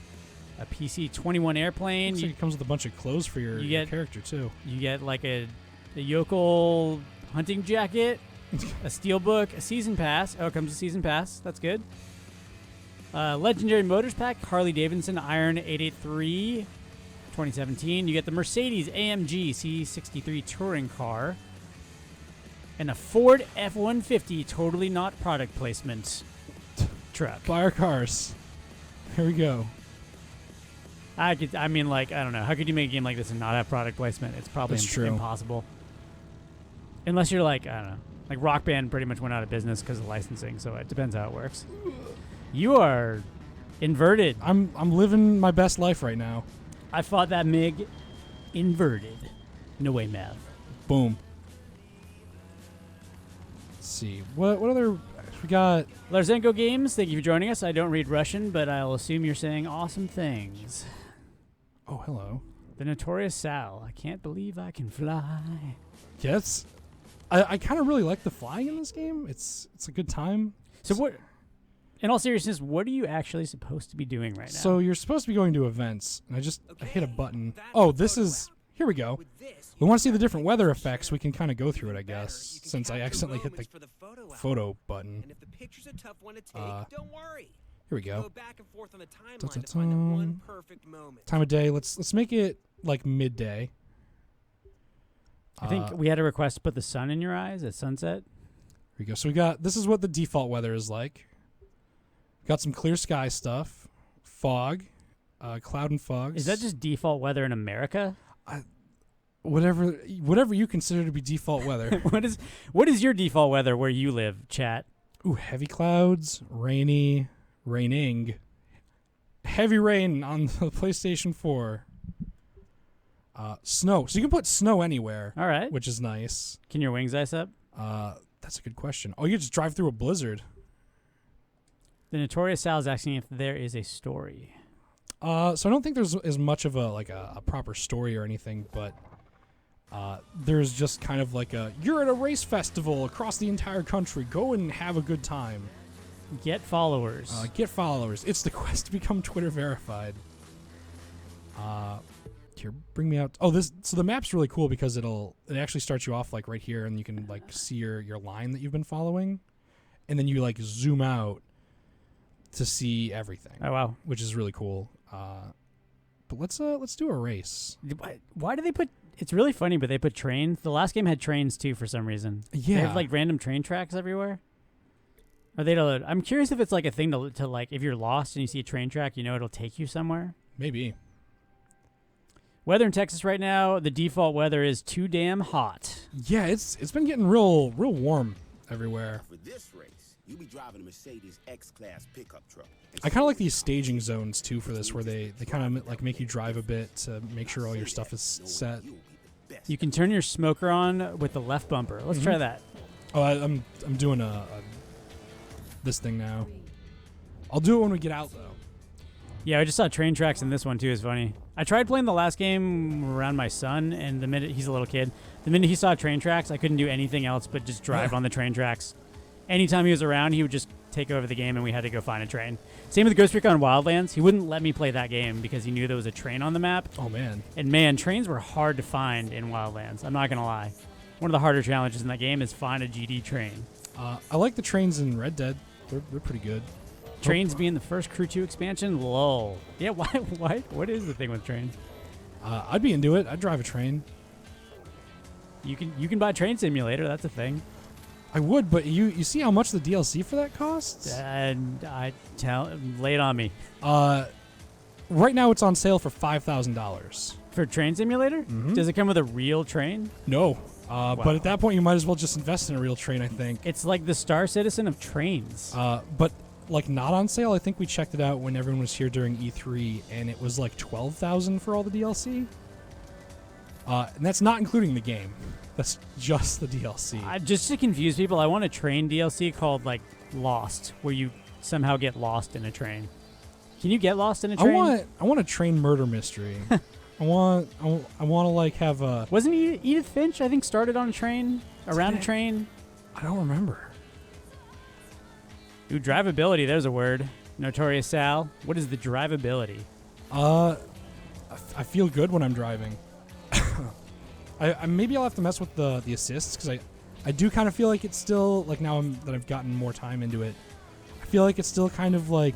PC-21 airplane. Looks like it comes with a bunch of clothes for your character, too. You get like a yokel hunting jacket, a steelbook, a season pass. Oh, it comes with a season pass. That's good. Legendary Motors Pack, Harley Davidson Iron 883, 2017. You get the Mercedes AMG C63 touring car and a Ford F-150 totally not product placement truck. Fire cars. Here we go. I mean, like, I don't know. How could you make a game like this and not have product placement? It's probably impossible. Unless you're like, I don't know. Like Rock Band pretty much went out of business because of licensing, so it depends how it works. You are inverted. I'm living my best life right now. I fought that MiG inverted. No way, Mav. Boom. Let's see. What other we got? Larzenko Games, thank you for joining us. I don't read Russian, but I'll assume you're saying awesome things. Oh, hello. The Notorious Sal. I can't believe I can fly. Yes. I kind of really like the flying in this game. It's a good time. So what? In all seriousness, what are you actually supposed to be doing right now? So you're supposed to be going to events, and I hit a button. Oh, this is... Here we go. We want to see the different weather effects. We can kind of go through it, I guess, since I accidentally hit the photo button. And if the picture's a tough one to take, don't worry. Here we go. Go back and forth on the timeline to find that one perfect moment. Time of day. Let's make it like midday. I think we had a request to put the sun in your eyes at sunset. Here we go. So this is what the default weather is like. Got some clear sky stuff, fog, cloud and fog. Is that just default weather in America? Whatever you consider to be default weather. What is your default weather where you live, chat? Ooh, heavy clouds, raining, heavy rain on the PlayStation 4. Snow. So you can put snow anywhere. All right. Which is nice. Can your wings ice up? That's a good question. Oh, you can just drive through a blizzard. The Notorious Sal is asking if there is a story. So I don't think there's as much of a proper story or anything, but there's just kind of like you're at a race festival across the entire country. Go and have a good time. Get followers. Get followers. It's the quest to become Twitter verified. Here, bring me out. Oh, so the map's really cool because it actually starts you off like right here, and you can like see your line that you've been following, and then you like zoom out to see everything. Oh wow, which is really cool. But let's do a race. Why do they put? It's really funny, but they put trains. The last game had trains too for some reason. Yeah, they have like random train tracks everywhere. Are they? I'm curious if it's like a thing to like if you're lost and you see a train track, you know it'll take you somewhere. Maybe. Weather in Texas right now, the default weather is too damn hot. Yeah, it's been getting real warm everywhere. For this race, you'll be driving a Mercedes X-Class pickup truck. I kind of like these staging zones too for this, where they kind of like make you drive a bit to make sure all your stuff is set. You can turn your smoker on with the left bumper. Let's try that. Oh, I'm doing this thing now. I'll do it when we get out though. Yeah, I just saw train tracks in this one too. Is funny. I tried playing the last game around my son, and the minute he's a little kid, the minute he saw train tracks, I couldn't do anything else but just drive on the train tracks. Anytime he was around, he would just take over the game, and we had to go find a train. Same with Ghost Recon Wildlands. He wouldn't let me play that game because he knew there was a train on the map. Oh man! And man, trains were hard to find in Wildlands. I'm not gonna lie. One of the harder challenges in that game is find a GD train. I like the trains in Red Dead. They're pretty good. Trains being the first Crew 2 expansion? Lol. Yeah, why? What is the thing with trains? I'd be into it. I'd drive a train. You can buy Train Simulator. That's a thing. I would, but you see how much the DLC for that costs? And lay it on me. Right now it's on sale for $5,000. For Train Simulator? Mm-hmm. Does it come with a real train? No. Wow. But at that point, you might as well just invest in a real train, I think. It's like the Star Citizen of trains. But like not on sale. I think we checked it out when everyone was here during E3, and it was like $12,000 for all the DLC. And that's not including the game. That's just the DLC. Just to confuse people, I want a train DLC called like Lost, where you somehow get lost in a train. Can you get lost in a train? I want a train murder mystery. I want to like have a. Wasn't Edith Finch? I think started on a train, around a train. I don't remember. Ooh, drivability. There's a word. Notorious Sal. What is the drivability? I feel good when I'm driving. I maybe I'll have to mess with the assists because I do kind of feel like it's still like now that I've gotten more time into it. I feel like it's still kind of like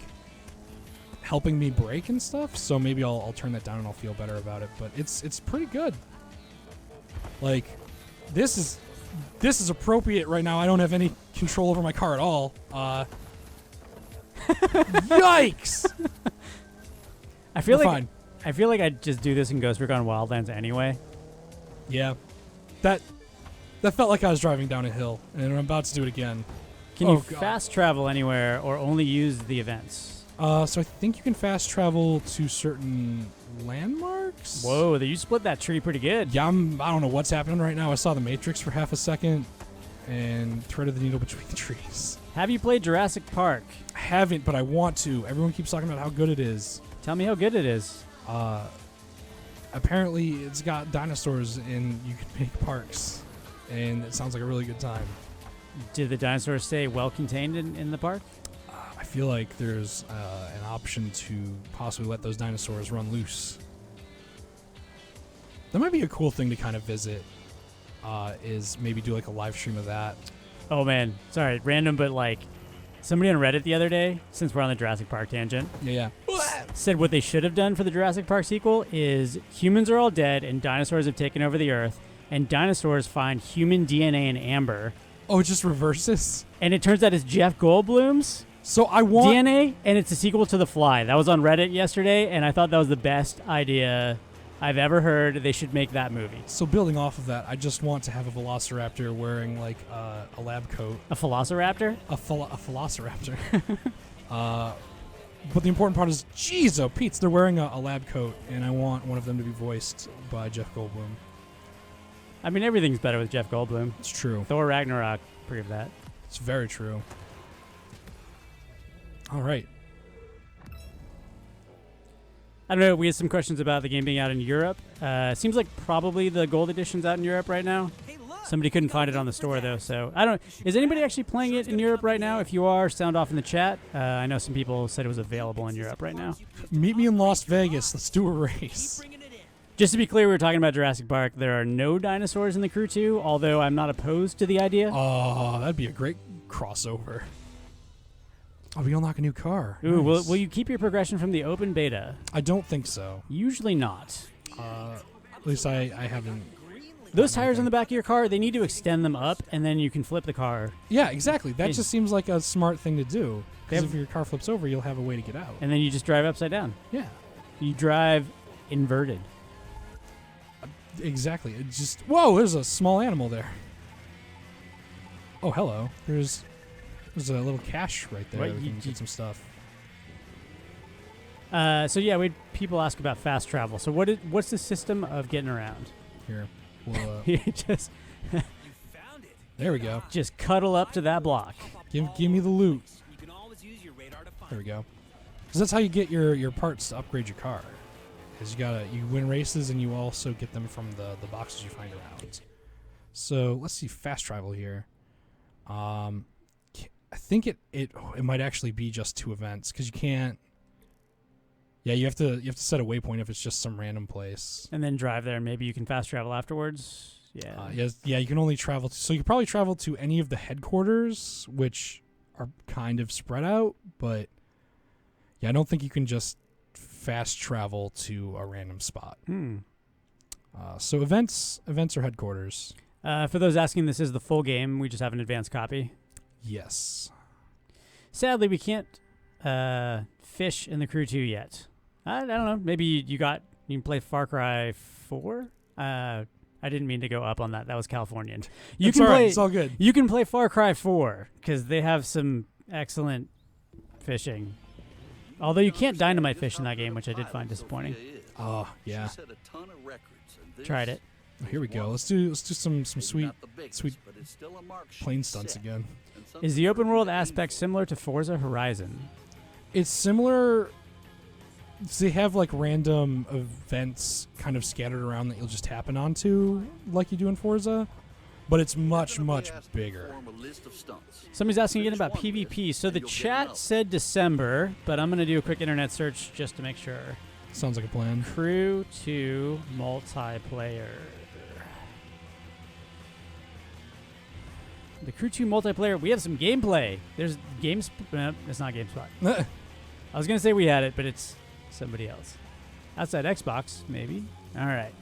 helping me brake and stuff. So maybe I'll turn that down and I'll feel better about it. But it's pretty good. Like this is appropriate right now. I don't have any control over my car at all. Yikes! I feel We're like fine. I feel like I'd just do this in Ghost Recon Wildlands anyway. Yeah, that felt like I was driving down a hill, and I'm about to do it again. Can you fast travel anywhere or only use the events? So I think you can fast travel to certain landmarks. Whoa, you split that tree pretty good. Yeah, I don't know what's happening right now. I saw the Matrix for half a second and threaded the needle between the trees. Have you played Jurassic Park? I haven't, but I want to. Everyone keeps talking about how good it is. Tell me how good it is. Apparently it's got dinosaurs and you can make parks, and it sounds like a really good time. Did the dinosaurs stay well contained in the park? I feel like there's an option to possibly let those dinosaurs run loose. That might be a cool thing to kind of visit, is maybe do like a live stream of that. Oh man, sorry, random, but like somebody on Reddit the other day, since we're on the Jurassic Park tangent, said what they should have done for the Jurassic Park sequel is humans are all dead and dinosaurs have taken over the earth, and dinosaurs find human DNA in amber. Oh, it just reverses? And it turns out it's Jeff Goldblum's so I want DNA, and it's a sequel to The Fly. That was on Reddit yesterday, and I thought that was the best idea I've ever heard. They should make that movie. So building off of that, I just want to have a velociraptor wearing like a lab coat. A velociraptor? A velociraptor. But the important part is, geez, oh, Pete's, they're wearing a lab coat, and I want one of them to be voiced by Jeff Goldblum. I mean, everything's better with Jeff Goldblum. It's true. Thor Ragnarok proved that. It's very true. All right. I don't know. We had some questions about the game being out in Europe. Seems like probably the gold edition's out in Europe right now. Somebody couldn't find it on the store though, so I don't. Is anybody actually playing it in Europe right now? If you are, sound off in the chat. I know some people said it was available in Europe right now. Meet me in Las Vegas. Let's do a race. Just to be clear, we were talking about Jurassic Park. There are no dinosaurs in the Crew 2, although I'm not opposed to the idea. Oh, that'd be a great crossover. Oh, we unlock a new car. Ooh, Nice. will you keep your progression from the open beta? I don't think so. Usually not. At least I haven't. Those tires on the back of your car, they need to extend them up, and then you can flip the car. Yeah, exactly. That Is- just seems like a smart thing to do. Because They have- if your car flips over, you'll have a way to get out. And then you just drive upside down. Yeah, You drive inverted. exactly. It just whoa, there's a small animal there. Oh, hello. There's a little cache right there. Right, We you- can get some stuff. So yeah, we had people ask about fast travel. So what's the system of getting around? Here, we'll, You just there we go. just cuddle up to that block. Give me the loot. There we go. Because that's how you get your parts to upgrade your car. Is you win races and you also get them from the boxes you find around. So let's see fast travel here. I think it might actually be just 2 events because you can't. Yeah, you have to set a waypoint if it's just some random place. And then drive there, and maybe you can fast travel afterwards. Yeah. Yeah, you can only travel. So you can probably travel to any of the headquarters, which are kind of spread out, but Yeah, I don't think you can just fast travel to a random spot. So events are headquarters. For those asking, this is the full game. We just have an advanced copy. Yes. Sadly, we can't fish in the Crew 2 yet. I don't know. Maybe you can play Far Cry 4? I didn't mean to go up on that. That was Californian. It's all right. It's all good. You can play Far Cry 4 because they have some excellent fishing. Although you can't dynamite fish in that game, which I did find disappointing. Oh, yeah. Tried it. Oh, here we go. Let's do some sweet plane stunts again. Is the open world aspect similar to Forza Horizon? It's similar. They have like random events kind of scattered around that you'll just happen onto like you do in Forza, but it's much bigger. Somebody's asking again about PvP. So the chat said December, but I'm going to do a quick internet search just to make sure. Sounds like a plan. Crew 2 multiplayer. The Crew 2 multiplayer, we have some gameplay. There's GameSpot. It's not GameSpot. I was going to say we had it, but it's somebody else. Outside Xbox, maybe. All right.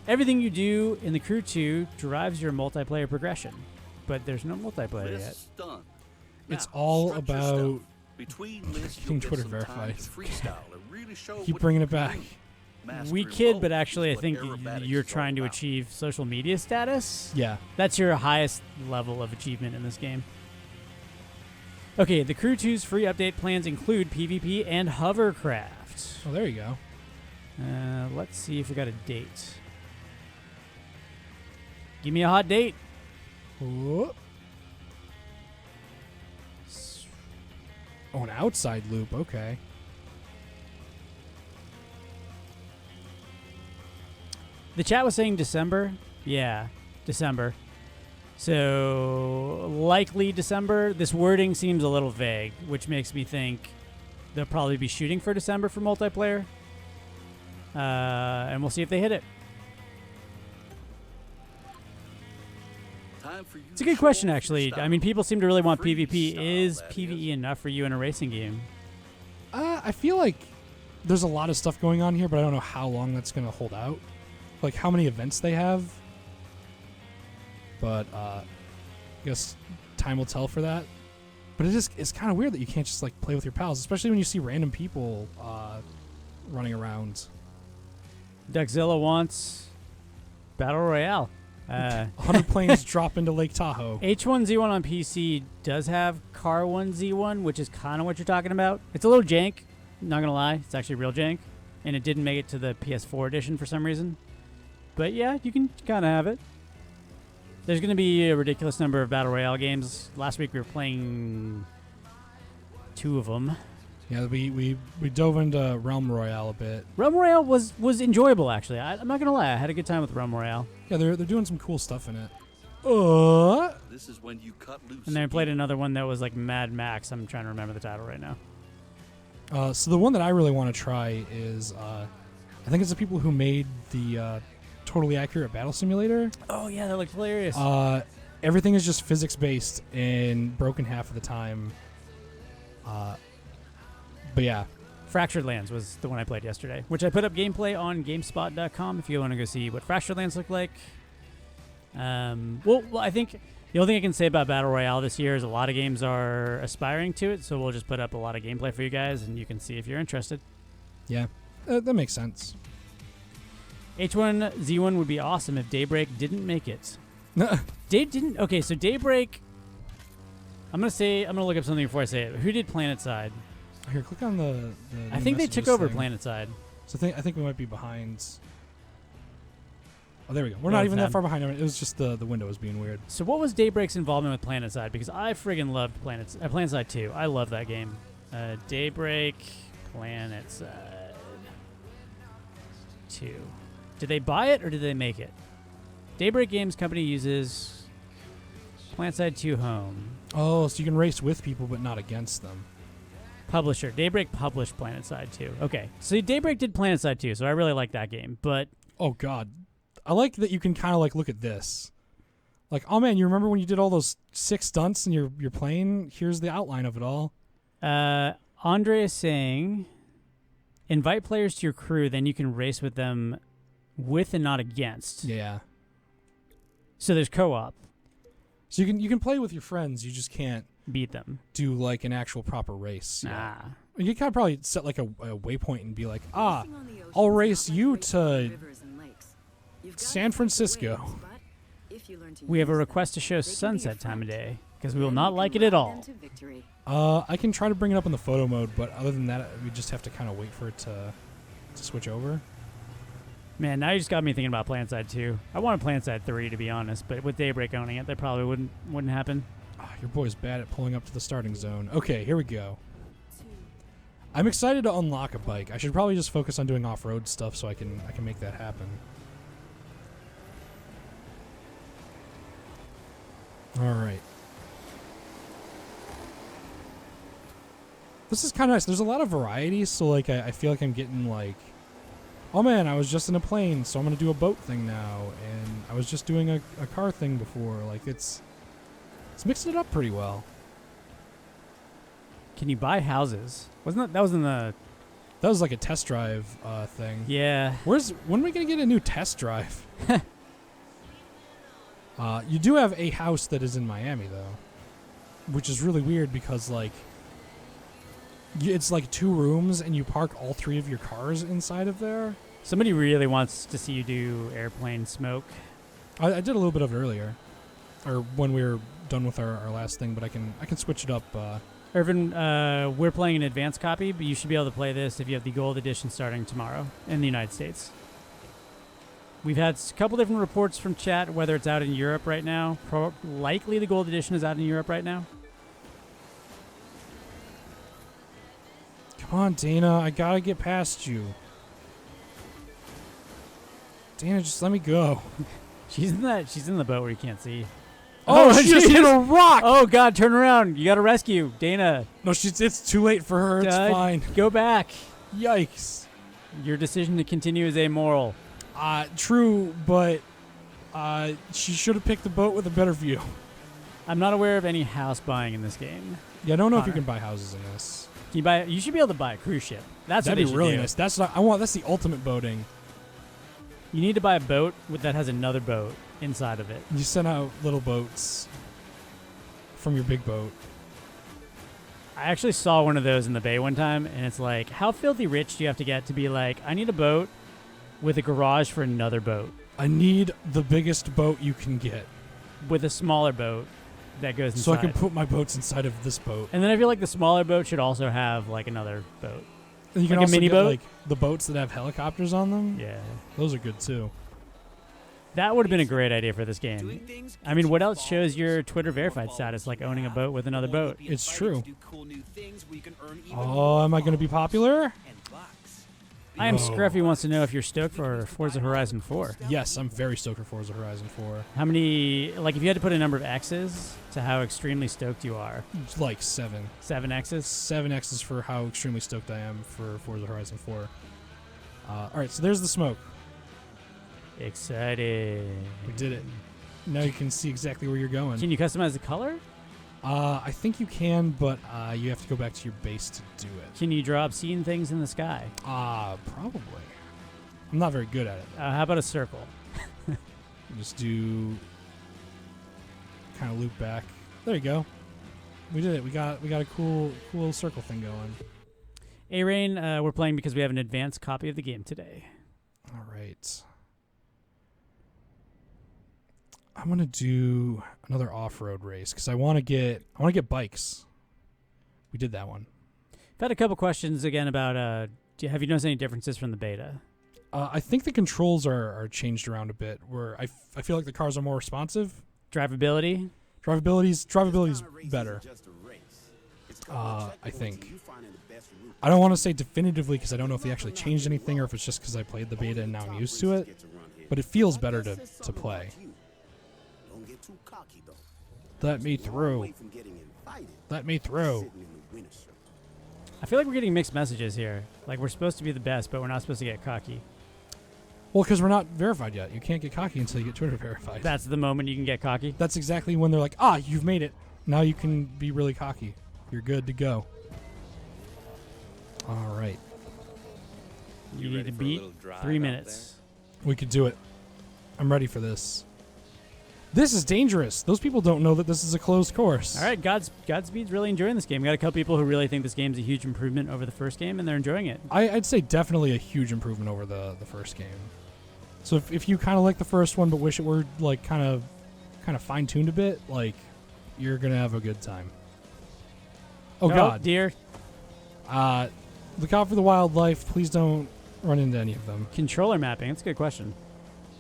Everything you do in the Crew 2 drives your multiplayer progression, but there's no multiplayer yet. It's all about getting Twitter verified. Keep bringing it back. We kid, but actually I think you're trying to achieve social media status. Yeah. That's your highest level of achievement in this game. Okay, the Crew 2's free update plans include PvP and hovercraft. Oh, there you go. Let's see if we got a date. Give me a hot date. Oh, an outside loop. Okay. The chat was saying December. Yeah, December. So, likely December. This wording seems a little vague, which makes me think they'll probably be shooting for December for multiplayer. And we'll see if they hit it. It's a good question, actually. I mean, people seem to really want PvP. Is PvE enough for you in a racing game? I feel like there's a lot of stuff going on here, but I don't know how long that's going to hold out. Like how many events they have. But I guess time will tell for that. But it's kind of weird that you can't just like play with your pals, especially when you see random people running around. Duckzilla wants Battle Royale. 100 planes drop into Lake Tahoe. H1Z1 on PC does have Car 1Z1, which is kind of what you're talking about. It's a little jank, not going to lie. It's actually real jank. And it didn't make it to the PS4 edition for some reason. But yeah, you can kind of have it. There's going to be a ridiculous number of Battle Royale games. Last week we were playing 2 of them. Yeah, we dove into Realm Royale a bit. Realm Royale was enjoyable, actually. I'm not going to lie. I had a good time with Realm Royale. Yeah, they're doing some cool stuff in it. This is when you cut loose. And then I played another one that was like Mad Max. I'm trying to remember the title right now. So the one that I really want to try is, I think it's the people who made the Totally Accurate Battle Simulator. Oh yeah, that looks hilarious. Everything is just physics based and broken half of the time. But yeah. Fractured Lands was the one I played yesterday, which I put up gameplay on GameSpot.com if you want to go see what Fractured Lands look like. Well, I think the only thing I can say about Battle Royale this year is a lot of games are aspiring to it, so we'll just put up a lot of gameplay for you guys, and you can see if you're interested. Yeah, that makes sense. H1Z1 would be awesome if Daybreak didn't make it. Didn't? Okay, so Daybreak. I'm gonna look up something before I say it. Who did PlanetSide? Here, click on the I think they took over PlanetSide. So I think we might be behind. Oh, there we go. We're not even that far behind. It was just the window was being weird. So what was Daybreak's involvement with PlanetSide? Because I friggin' loved PlanetSide 2. I love that game. Daybreak, PlanetSide 2. Did they buy it or did they make it? Daybreak Games Company uses PlanetSide 2 Home. Oh, so you can race with people but not against them. Publisher. Daybreak published PlanetSide 2. Okay. So Daybreak did PlanetSide 2, so I really like that game. But oh god. I like that you can kind of like look at this. Like, oh man, you remember when you did all those 6 stunts in your plane? Here's the outline of it all. Andre is saying, invite players to your crew, then you can race with them with and not against. Yeah. So there's co-op. So you can play with your friends. You just can't beat them. Do like an actual proper race. Nah. You can probably set like a waypoint and be like, I'll race you to San Francisco. We have a request to show sunset time of day because we will not like it at all. I can try to bring it up in the photo mode, but other than that, we just have to kind of wait for it to switch over. Man, now you just got me thinking about PlanSide 2. I wanted PlanSide 3 to be honest, but with Daybreak owning it, that probably wouldn't happen. Your boy's bad at pulling up to the starting zone. Okay, here we go. I'm excited to unlock a bike. I should probably just focus on doing off-road stuff so I can make that happen. All right. This is kind of nice. There's a lot of variety, so like I feel like I'm getting like, oh man, I was just in a plane, so I'm gonna do a boat thing now, and I was just doing a car thing before. Like it's mixed it up pretty well. Can you buy houses? That was in the... That was like a test drive thing. Yeah. When are we gonna get a new test drive? You do have a house that is in Miami though, which is really weird because like it's like 2 rooms and you park all 3 of your cars inside of there. Somebody really wants to see you do airplane smoke. I did a little bit of it earlier, or when we were done with our last thing, but I can switch it up. Irvin, we're playing an advanced copy, but you should be able to play this if you have the gold edition starting tomorrow in the United States. We've had a couple different reports from chat whether it's out in Europe right now. Likely the gold edition is out in Europe right now. Come on, Dana, I gotta get past you. Dana, just let me go. She's in the boat where you can't see. Oh, she just hit a rock! Oh God, turn around! You gotta rescue Dana. No, it's too late for her. It's fine. Go back. Yikes! Your decision to continue is amoral. True, but she should have picked the boat with a better view. I'm not aware of any house buying in this game. Yeah, I don't know if you can buy houses in this. You should be able to buy a cruise ship. That'd be really nice. That's the ultimate boating. You need to buy a boat that has another boat inside of it. You send out little boats from your big boat. I actually saw one of those in the bay one time, and it's like, how filthy rich do you have to get to be like, I need a boat with a garage for another boat? I need the biggest boat you can get. With a smaller boat that goes inside. So I can put my boats inside of this boat. And then I feel like the smaller boat should also have like another boat. And you can like also a mini get boat? like the boats that have helicopters on them. Yeah. Those are good too. That would have been a great idea for this game. I mean, what else shows your Twitter verified status like owning a boat with another boat? It's true. Oh, am I going to be popular? I am Scruffy wants to know if you're stoked for Forza Horizon 4. Yes, I'm very stoked for Forza Horizon 4. How many, like if you had to put a number of X's to how extremely stoked you are? Like 7. 7 X's? 7 X's for how extremely stoked I am for Forza Horizon 4. Alright, so there's the smoke. Excited. We did it. Now you can see exactly where you're going. Can you customize the color? I think you can, but you have to go back to your base to do it. Can you draw obscene things in the sky? Probably. I'm not very good at it. How about a circle? Just do kind of loop back. There you go. We did it. We got a cool little circle thing going. A-Rain, we're playing because we have an advanced copy of the game today. All right. I'm gonna do another off-road race because I want to get bikes. We did that one. I've had a couple questions again about. Have you noticed any differences from the beta? I think the controls are changed around a bit. Where I feel like the cars are more responsive. Drivability's better. I think. I don't want to say definitively because I don't know if they actually changed anything or if it's just because I played the beta and now I'm used to it. But it feels better to play. Let me through. Let me through. I feel like we're getting mixed messages here. Like we're supposed to be the best, but we're not supposed to get cocky. Well, because we're not verified yet. You can't get cocky until you get Twitter verified. That's the moment you can get cocky? That's exactly when they're like, you've made it. Now you can be really cocky. You're good to go. All right. You need to beat 3 minutes. We could do it. I'm ready for this. This is dangerous. Those people don't know that this is a closed course. All right, Godspeed's really enjoying this game. We got a couple people who really think this game's a huge improvement over the first game, and they're enjoying it. I'd say definitely a huge improvement over the first game. So if you kind of like the first one but wish it were like kind of fine-tuned a bit, like you're going to have a good time. Oh, God. Dear. Look out for the wildlife. Please don't run into any of them. Controller mapping. That's a good question.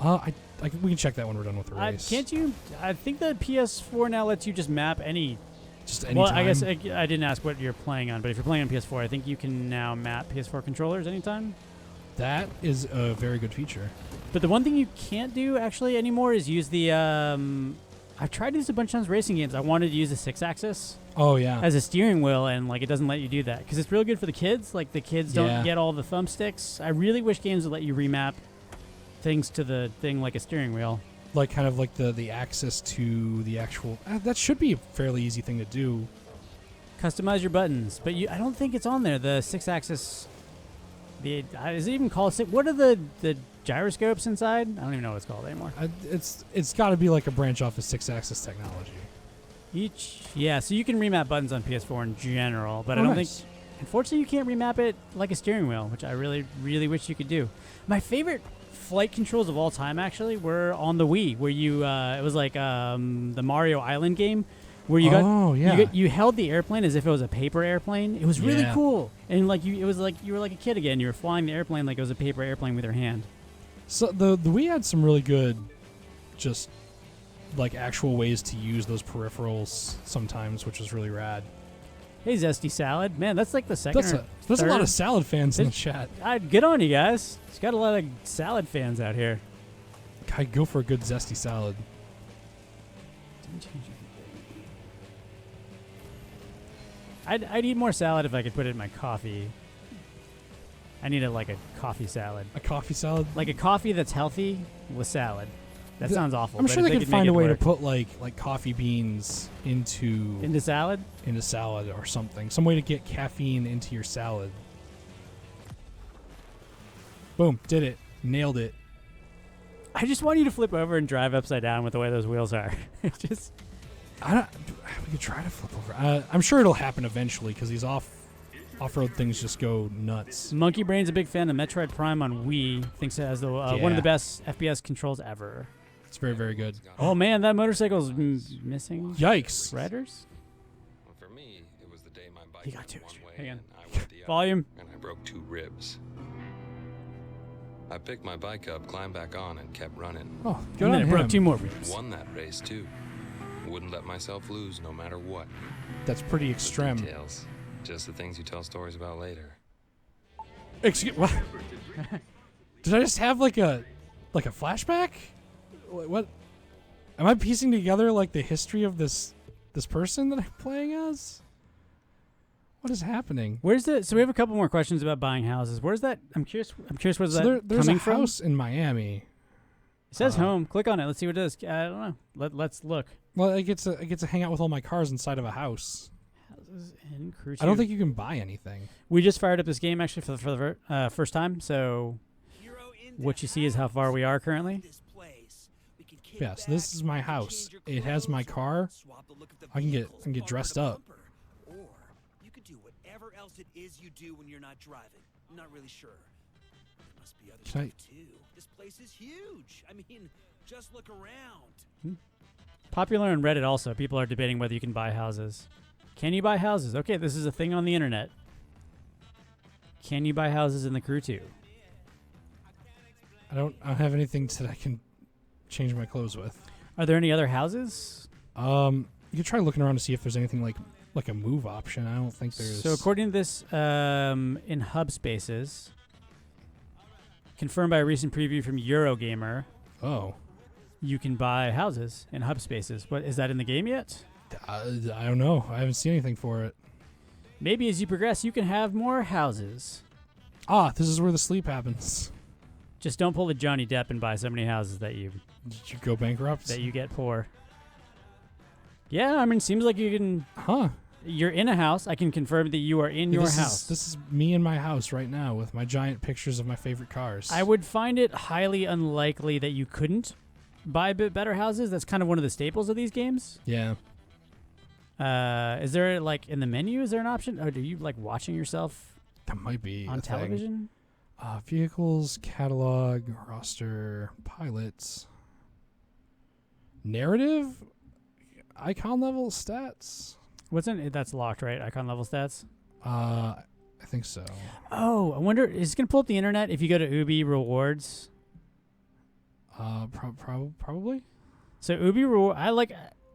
We can check that when we're done with the race. Can't you? I think the PS4 now lets you just map any. Just any Well, time? I guess I didn't ask what you're playing on, but if you're playing on PS4, I think you can now map PS4 controllers anytime. That is a very good feature. But the one thing you can't do actually anymore is use the. I've tried this a bunch of times racing games. I wanted to use the 6-axis. Oh yeah. As a steering wheel, and like it doesn't let you do that because it's real good for the kids. Like the kids don't get all the thumbsticks. I really wish games would let you remap things to the thing like a steering wheel. Like kind of like the access to the actual. That should be a fairly easy thing to do. Customize your buttons, but I don't think it's on there. The 6-axis. Is it even called six? What are the gyroscopes inside? I don't even know what it's called anymore. It's got to be like a branch off of 6-axis technology. So you can remap buttons on PS4 in general, but I don't think. Unfortunately, you can't remap it like a steering wheel, which I really, really wish you could do. My favorite flight controls of all time actually were on the Wii, where you it was like the Mario Island game, where you held the airplane as if it was a paper airplane. It was really cool, and like it was like you were like a kid again. You were flying the airplane like it was a paper airplane with your hand. So the Wii had some really good, just like actual ways to use those peripherals sometimes, which was really rad. Hey, Zesty Salad. Man, that's like the second There's a lot of salad fans in the chat. Good on you guys. It's got a lot of salad fans out here. God, go for a good zesty salad. I'd eat more salad if I could put it in my coffee. I need like a coffee salad. A coffee salad? Like a coffee that's healthy with salad. That sounds awful. I'm sure they could find a way to put like coffee beans into salad? Into salad or something. Some way to get caffeine into your salad. Boom, did it. Nailed it. I just want you to flip over and drive upside down with the way those wheels are. We could try to flip over. I'm sure it'll happen eventually because these off-road things just go nuts. Monkey Brain's a big fan of Metroid Prime on Wii. Thinks it has one of the best FPS controls ever. It's very, very good. Oh man, that motorcycle's missing. Yikes! Riders. Well, for me, it was the day my bike He got two. Hang on. Volume. And I broke 2 ribs. I picked my bike up, climbed back on, and kept running. Oh, good on him. Broke 2 more ribs. Won that race too. Wouldn't let myself lose, no matter what. That's pretty extreme. Details, just the things you tell stories about later. Excuse what? Did I just have like a flashback? What? Am I piecing together like the history of this person that I'm playing as? What is happening? So we have a couple more questions about buying houses. Where's that? I'm curious. Where's that there's coming a from? house in Miami. It says home. Click on it. Let's see what it is. I don't know. Let's look. Well, I get to hang out with all my cars inside of a house. Houses in Crew 2. I don't think you can buy anything. We just fired up this game actually for the first time. So what you see is how far we are currently. Yeah, so this is my house. It has my car. I can get dressed up. Or you could do whatever else it is you do when you're not driving. I'm not really sure. There must be other stuff too. This place is huge. I mean, just look around. Popular on Reddit also. People are debating whether you can buy houses. Can you buy houses? Okay, this is a thing on the internet. Can you buy houses in the Crew 2? I don't have anything that I can change my clothes with. Are there any other houses? You could try looking around to see if there's anything like a move option. I don't think there's. So according to this, in Hub Spaces, confirmed by a recent preview from Eurogamer. Oh. You can buy houses in Hub Spaces. What is that in the game yet? I don't know. I haven't seen anything for it. Maybe as you progress, you can have more houses. This is where the sleep happens. Just don't pull the Johnny Depp and buy so many houses that you go bankrupt. That you get poor. Yeah, I mean, seems like you can. Huh? you're in a house. I can confirm that you are in your house. This is me in my house right now with my giant pictures of my favorite cars. I would find it highly unlikely that you couldn't buy a bit better houses. That's kind of one of the staples of these games. Yeah. Is there like in the menu? Is there an option? Or are you like watching yourself? That might be on a television. Thing. Vehicles, catalog, roster, pilots, narrative, icon level, stats. What's in it? That's locked, right? Icon level stats. I think so. Oh, I wonder. Is it gonna pull up the internet if you go to Ubi Rewards? Probably. So Ubi Reward,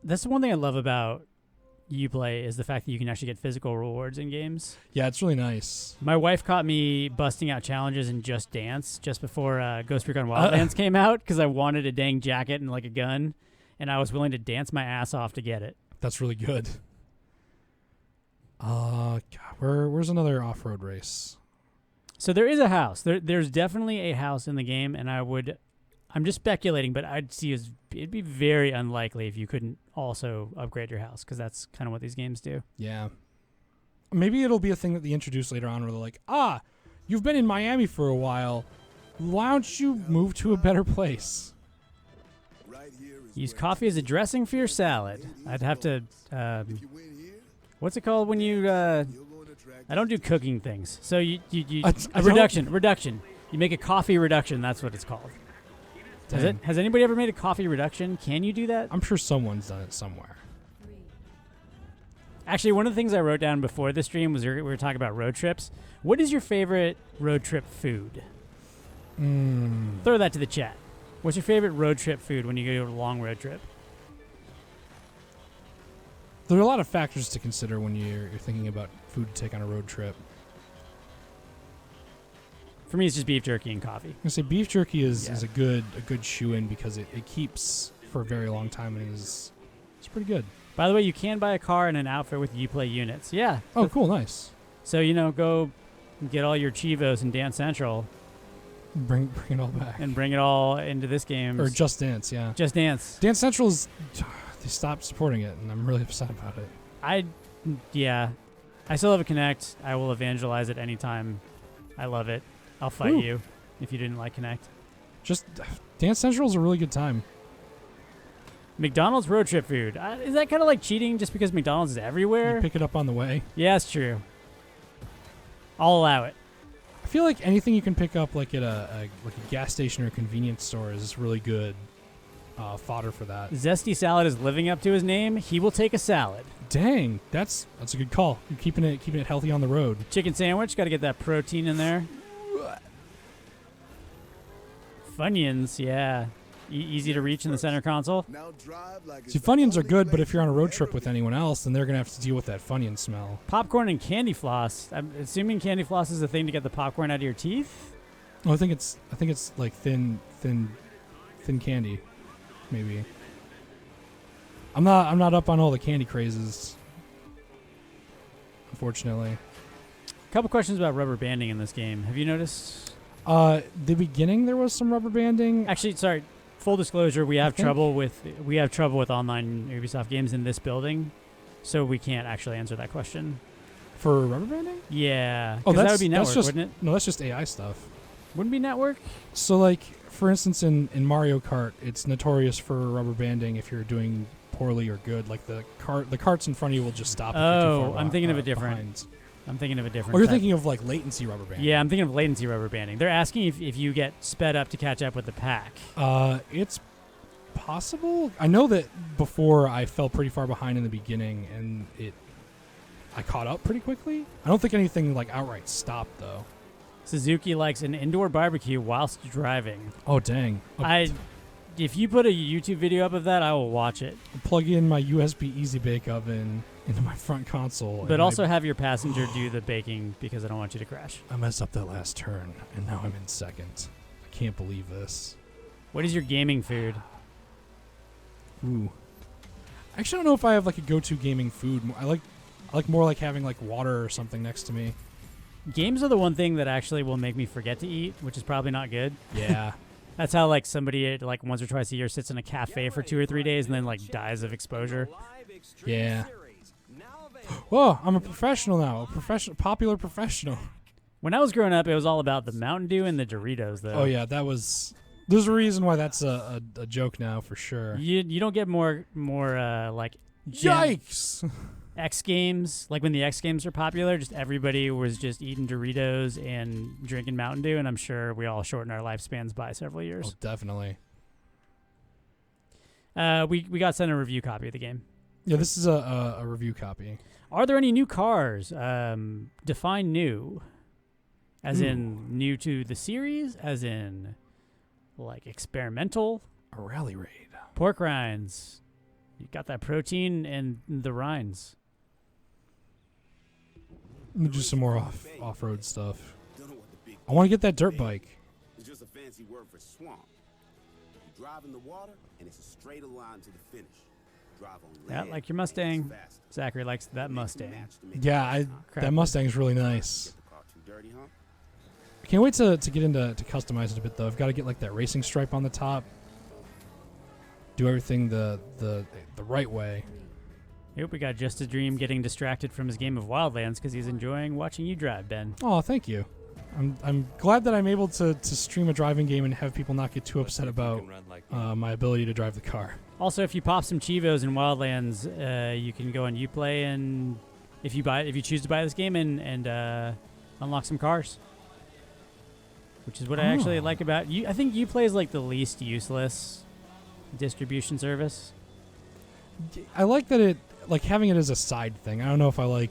that's the one thing I love about Uplay is the fact that you can actually get physical rewards in games. Yeah, it's really nice. My wife caught me busting out challenges in Just Dance just before Ghost Recon Wildlands came out because I wanted a dang jacket and like a gun, and I was willing to dance my ass off to get it. That's really good. God, where's another off-road race? So there is a house. There's definitely a house in the game, and I'm just speculating, but it'd be very unlikely if you couldn't also upgrade your house, because that's kind of what these games do. Yeah. Maybe it'll be a thing that they introduce later on where they're like, you've been in Miami for a while. Why don't you move to a better place? Use coffee as a dressing for your salad. I'd have to... what's it called when you... I don't do cooking things. So you reduction. You make a coffee reduction. That's what it's called. Has anybody ever made a coffee reduction? Can you do that? I'm sure someone's done it somewhere. Actually, one of the things I wrote down before the stream was we were talking about road trips. What is your favorite road trip food? Throw that to the chat. What's your favorite road trip food when you go on a long road trip? There are a lot of factors to consider when you're thinking about food to take on a road trip. For me, it's just beef jerky and coffee. I'm gonna say beef jerky is a good shoe-in because it keeps for a very long time and it's pretty good. By the way, you can buy a car and an outfit with Uplay units. Yeah. Oh, cool, nice. So go get all your Chivos in Dance Central. Bring it all back. And bring it all into this game. Or Just Dance, yeah. Just Dance. Dance Central's they stopped supporting it, and I'm really upset about it. I still have a Connect. I will evangelize it anytime. I love it. I'll fight you if you didn't like Connect. Just Dance Central is a really good time. McDonald's road trip food. Is that kind of like cheating just because McDonald's is everywhere? You pick it up on the way. Yeah, it's true. I'll allow it. I feel like anything you can pick up like at a gas station or a convenience store is really good fodder for that. Zesty Salad is living up to his name. He will take a salad. Dang, that's a good call. You're keeping it healthy on the road. Chicken sandwich, got to get that protein in there. Funyuns, yeah. Easy to reach in the center console. See, Funyuns are good, but if you're on a road trip with anyone else, then they're going to have to deal with that Funyun smell. Popcorn and candy floss. I'm assuming candy floss is the thing to get the popcorn out of your teeth? Oh, I think it's like thin candy, maybe. I'm not up on all the candy crazes, unfortunately. A couple questions about rubber banding in this game. Have you noticed? The beginning there was some rubber banding. Actually, sorry. Full disclosure, we have trouble with online Ubisoft games in this building, so we can't actually answer that question. For rubber banding? Yeah. Oh, that would be network, wouldn't it? No, that's just AI stuff. Wouldn't be network? So, like, for instance, in Mario Kart, it's notorious for rubber banding if you're doing poorly or good. Like the carts in front of you will just stop. Oh, I'm thinking of a different. I'm thinking of a different. Or you're thinking of like latency rubber banding. Yeah, I'm thinking of latency rubber banding. They're asking if you get sped up to catch up with the pack. It's possible. I know that before I fell pretty far behind in the beginning, and I caught up pretty quickly. I don't think anything like outright stopped though. Suzuki likes an indoor barbecue whilst driving. Oh dang! If you put a YouTube video up of that, I will watch it. I'll plug in my USB Easy Bake Oven into my front console. But also have your passenger do the baking because I don't want you to crash. I messed up that last turn, and now I'm in second. I can't believe this. What is your gaming food? Ooh. I actually don't know if I have like a go-to gaming food. I like more like having like water or something next to me. Games are the one thing that actually will make me forget to eat, which is probably not good. Yeah. That's how like somebody like once or twice a year sits in a cafe for 2 or 3 days and then like dies of exposure. Yeah. Whoa, I'm a professional now. Popular professional. When I was growing up, it was all about the Mountain Dew and the Doritos, though. Oh yeah, there's a reason why that's a joke now for sure. You don't get more like Yikes! X Games, like when the X Games were popular, just everybody was just eating Doritos and drinking Mountain Dew, and I'm sure we all shortened our lifespans by several years. Oh, definitely. We got sent a review copy of the game. Yeah, this is a review copy. Are there any new cars? Define new. As in new to the series? As in like experimental? A rally raid. Pork rinds. You got that protein and the rinds. Let me do some more off-road stuff. I want to get that dirt bike. It's just a fancy word for swamp. You drive in the water, and it's a straight line to the finish. Drive on land, Yeah, like your Mustang. Zachary likes that Mustang. Yeah, that Mustang's really nice. I can't wait to get into customize it a bit though. I've got to get like that racing stripe on the top. Do everything the right way. Yep, we got Just a Dream getting distracted from his game of Wildlands because he's enjoying watching you drive, Ben. Oh, thank you. I'm glad that I'm able to stream a driving game and have people not get too upset about my ability to drive the car. Also, if you pop some Chivos in Wildlands, you can go on Uplay and if you choose to buy this game and unlock some cars, which is what I actually like about you. I think Uplay is like the least useless distribution service. I like that it like having it as a side thing. I don't know if I like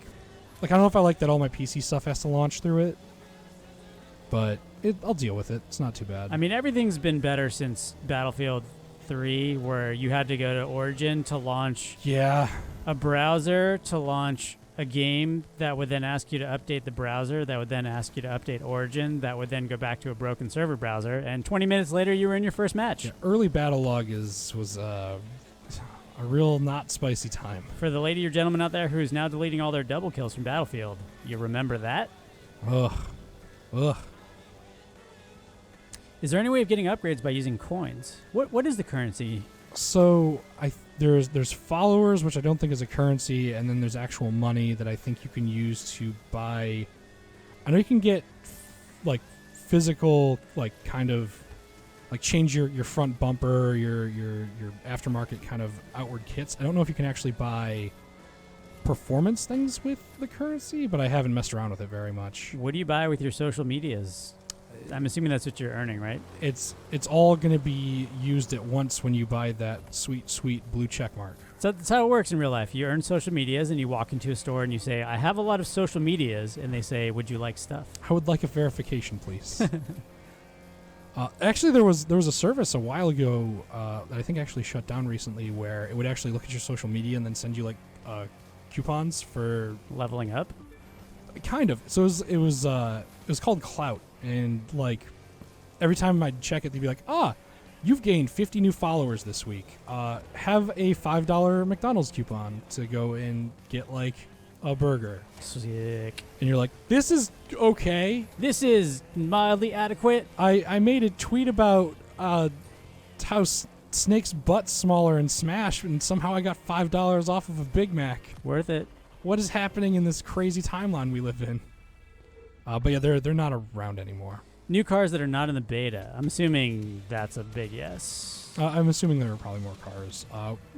that all my PC stuff has to launch through it. But I'll deal with it. It's not too bad. I mean, everything's been better since Battlefield 3, where you had to go to Origin to launch a browser, to launch a game that would then ask you to update the browser, that would then ask you to update Origin, that would then go back to a broken server browser, and 20 minutes later you were in your first match. Yeah, early battle log was a real not spicy time. For the lady or gentleman out there who's now deleting all their double kills from Battlefield, you remember that? Ugh. Is there any way of getting upgrades by using coins? What is the currency? So there's followers, which I don't think is a currency, and then there's actual money that I think you can use to buy. I know you can get like physical, like kind of like change your front bumper, your aftermarket kind of outward kits. I don't know if you can actually buy performance things with the currency, but I haven't messed around with it very much. What do you buy with your social medias? I'm assuming that's what you're earning, right? It's all going to be used at once when you buy that sweet blue check mark. So that's how it works in real life. You earn social medias and you walk into a store and you say, I have a lot of social medias, and they say, would you like stuff? I would like a verification, please. Actually, there was a service a while ago that I think actually shut down recently where it would actually look at your social media and then send you like coupons for leveling up. Kind of. So it was called Clout, and like every time I'd check it, they'd be like, you've gained 50 new followers this week. Have a $5 McDonald's coupon to go and get like a burger. Sick. And you're like, this is okay. This is mildly adequate. I made a tweet about how Snake's butt's smaller in Smash, and somehow I got $5 off of a Big Mac. Worth it. What is happening in this crazy timeline we live in? But yeah, they're not around anymore. New cars that are not in the beta. I'm assuming that's a big yes. I'm assuming there are probably more cars.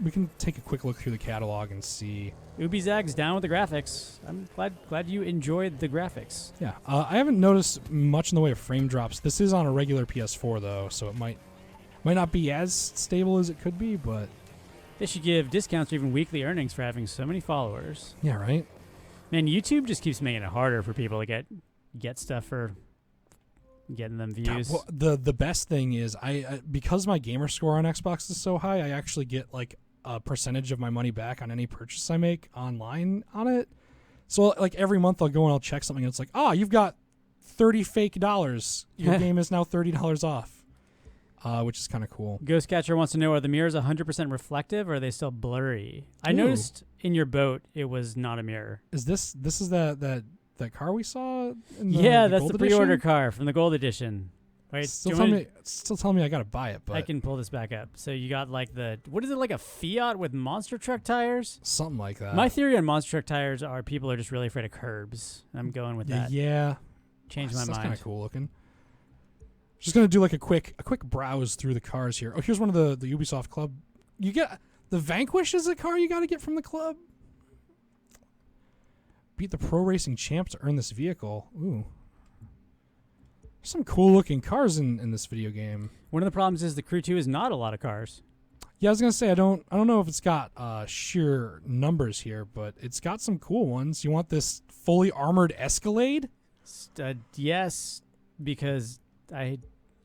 We can take a quick look through the catalog and see. Ubizag's down with the graphics. I'm glad you enjoyed the graphics. Yeah, I haven't noticed much in the way of frame drops. This is on a regular PS4 though, so it might not be as stable as it could be, but they should give discounts or even weekly earnings for having so many followers. Yeah, right? Man, YouTube just keeps making it harder for people to get stuff for getting them views. Well, the best thing is I because my gamer score on Xbox is so high, I actually get like a percentage of my money back on any purchase I make online on it. So like every month I'll go and I'll check something and it's like, you've got $30 fake dollars. Your game is now $30 off. Which is kind of cool. Ghostcatcher wants to know, are the mirrors 100% reflective or are they still blurry? I noticed in your boat it was not a mirror. Is this is that car we saw in the that's Gold the pre-order edition? car from the Gold Edition. Wait, Still do you telling want me I gotta buy it, but I can pull this back up. So you got like what is it, like a Fiat with monster truck tires? something like that. My theory on monster truck tires are people are just really afraid of curbs. I'm going with that. Yeah. Change my That's mind. kind of cool looking. Just gonna do like a quick browse through the cars here. Oh, here's one of the Ubisoft Club. You get the Vanquish is a car you got to get from the club. Beat the pro racing champ to earn this vehicle. Ooh, there's some cool looking cars in this video game. One of the problems is the Crew 2 is not a lot of cars. Yeah, I was gonna say I don't know if it's got sheer numbers here, but it's got some cool ones. You want this fully armored Escalade? Yes, because I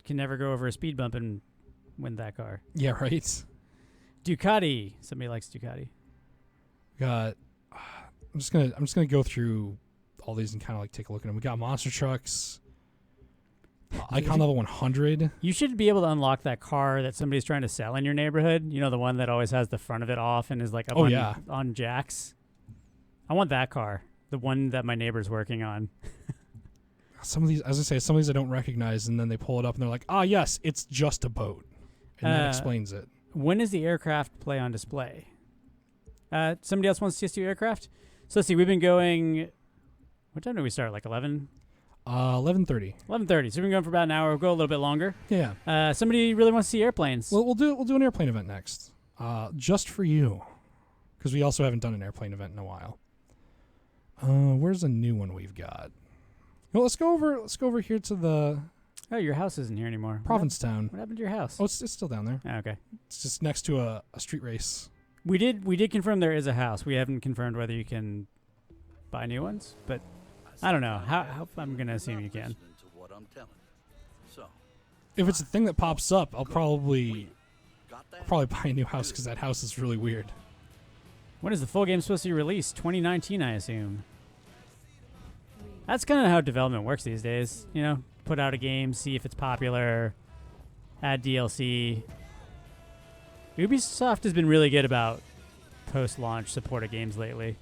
can never go over a speed bump and win that car. Yeah, right. Ducati. Somebody likes Ducati. Got. I'm just gonna go through all these and kind of like take a look at them. We got monster trucks. Icon level 100. You should be able to unlock that car that somebody's trying to sell in your neighborhood. You know, the one that always has the front of it off and is like up on jacks. I want that car. The one that my neighbor's working on. Some of these, as I say, some of these I don't recognize, and then they pull it up and they're like, "Ah, yes, it's just a boat," and that explains it. When is the aircraft play on display? Somebody else wants to see us do aircraft? So let's see. We've been going. What time did we start? Like 11? 11:30. 11:30. So we've been going for about an hour. We'll go a little bit longer. Yeah. Somebody really wants to see airplanes. Well, we'll do an airplane event next, just for you, because we also haven't done an airplane event in a while. Where's a new one we've got? Well, let's go over here to the. Oh, your house isn't here anymore. Provincetown. What happened to your house? Oh, it's still down there. Oh, okay. It's just next to a street race. We did confirm there is a house. We haven't confirmed whether you can buy new ones, but I don't know. How I'm gonna assume you can. If it's a thing that pops up, I'll probably buy a new house because that house is really weird. When is the full game supposed to be released? 2019, I assume. That's kind of how development works these days. You know, put out a game, see if it's popular, add DLC. Ubisoft has been really good about post-launch support of games lately.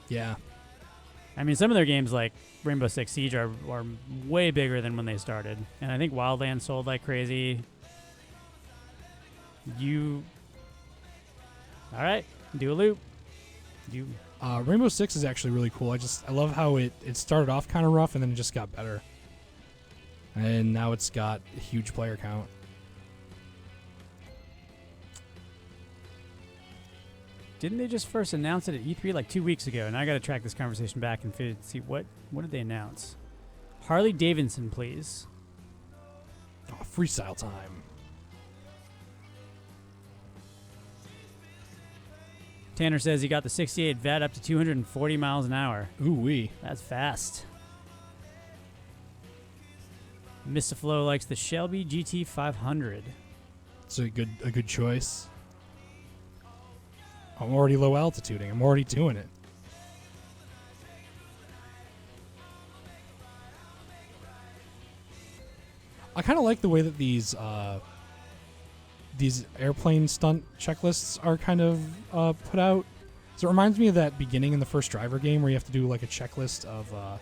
Yeah. I mean, some of their games like Rainbow Six Siege are way bigger than when they started. And I think Wildlands sold like crazy. All right, do a loop. Rainbow Six is actually really cool. I love how it started off kind of rough and then it just got better. And now it's got a huge player count. Didn't they just first announce it at E3 like 2 weeks ago? And I got to track this conversation back and see what did they announce? Harley Davidson, please. Oh, freestyle time. Tanner says he got the 68 vet up to 240 miles an hour. Ooh wee. That's fast. Mr. Flo likes the Shelby GT 500. It's a good choice. I'm already low altituding. I'm already doing it. I kind of like the way that these airplane stunt checklists are kind of put out. So it reminds me of that beginning in the first driver game where you have to do like a checklist of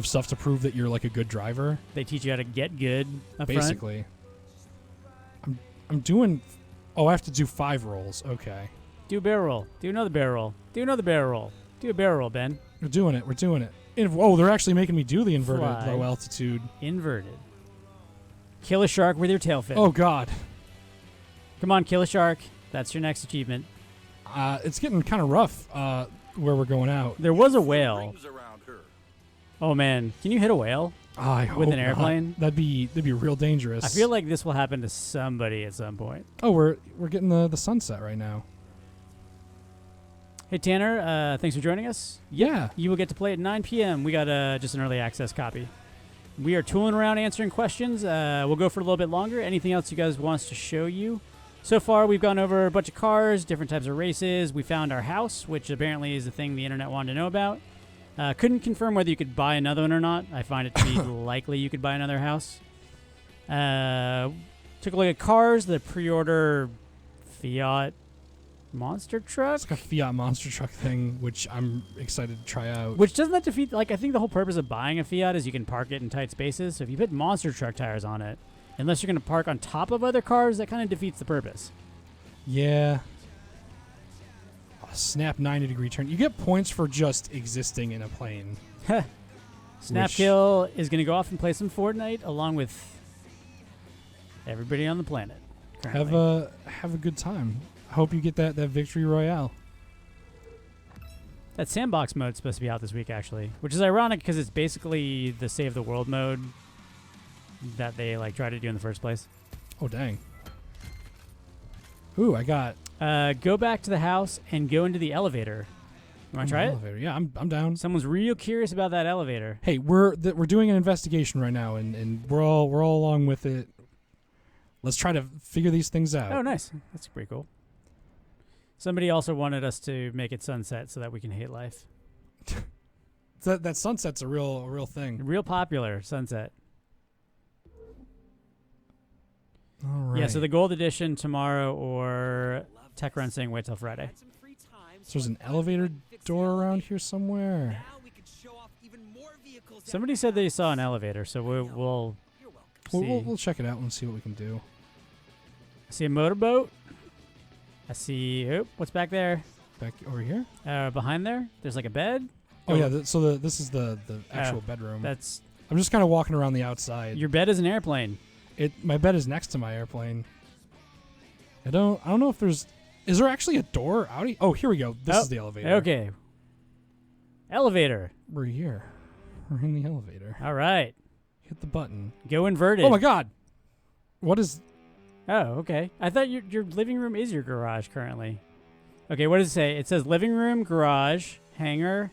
stuff to prove that you're like a good driver. They teach you how to get good up basically. I'm doing. Oh, I have to do 5 rolls. Okay. Do a barrel roll. Do another barrel roll. Do another barrel roll. Do a barrel roll, Ben. We're doing it. They're actually making me do the inverted low altitude. Inverted. Kill a shark with your tail fin. Oh, God. Come on, kill a shark. That's your next achievement. It's getting kind of rough where we're going out. There was a whale. Oh, man. Can you hit a whale? With an airplane? Not. That'd be real dangerous. I feel like this will happen to somebody at some point. Oh, we're getting the sunset right now. Hey, Tanner, thanks for joining us. Yeah. You will get to play at 9 p.m. We got just an early access copy. We are tooling around answering questions. We'll go for a little bit longer. Anything else you guys want us to show you? So far, we've gone over a bunch of cars, different types of races. We found our house, which apparently is the thing the internet wanted to know about. Couldn't confirm whether you could buy another one or not. I find it to be likely you could buy another house. Took a look at cars. The pre-order Fiat Monster truck? It's like a Fiat monster truck thing, which I'm excited to try out. Which doesn't that defeat, like, I think the whole purpose of buying a Fiat is you can park it in tight spaces. So if you put monster truck tires on it, unless you're going to park on top of other cars, that kind of defeats the purpose. Yeah. A snap 90-degree turn. You get points for just existing in a plane. Snapkill is going to go off and play some Fortnite along with everybody on the planet. Currently. Have a good time. I hope you get that victory royale. That sandbox mode's supposed to be out this week, actually, which is ironic because it's basically the save the world mode that they like tried to do in the first place. Oh dang! Ooh, I got. Go back to the house and go into the elevator. You want to try it? Elevator. Yeah, I'm down. Someone's real curious about that elevator. Hey, we're doing an investigation right now, and we're all along with it. Let's try to figure these things out. Oh, nice. That's pretty cool. Somebody also wanted us to make it sunset so that we can hate life. that sunset's a real thing. Real popular sunset. All right. Yeah, so the gold edition tomorrow or Tech Run saying wait till Friday. So there's an elevator door around here somewhere. Somebody said they saw an elevator, so we'll see. We'll check it out and see what we can do. I see a motorboat. I see. Oh, what's back there? Back over here? Behind there? There's like a bed. Oh yeah. This is the actual bedroom. That's. I'm just kind of walking around the outside. Your bed is an airplane. My bed is next to my airplane. I don't know if there's. Is there actually a door out? Oh, here we go. This is the elevator. Okay. Elevator. We're here. We're in the elevator. All right. Hit the button. Go inverted. Oh my God. What is? Oh, okay. I thought your living room is your garage currently. Okay, what does it say? It says living room, garage, hangar.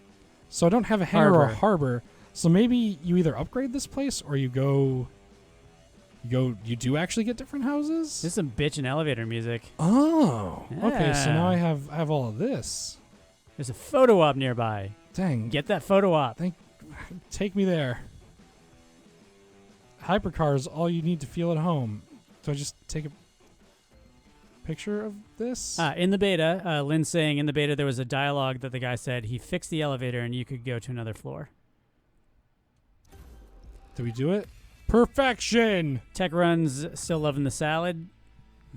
So I don't have a hangar or a harbor. So maybe you either upgrade this place or you do actually get different houses? This is some bitchin' elevator music. Oh. Yeah. Okay, so now I have all of this. There's a photo op nearby. Dang. Get that photo op. Take me there. Hypercar is all you need to feel at home. So I just take a picture of this? In the beta, Lynn's saying in the beta there was a dialogue that the guy said he fixed the elevator and you could go to another floor. Did we do it? Perfection! Tech Run's still loving the salad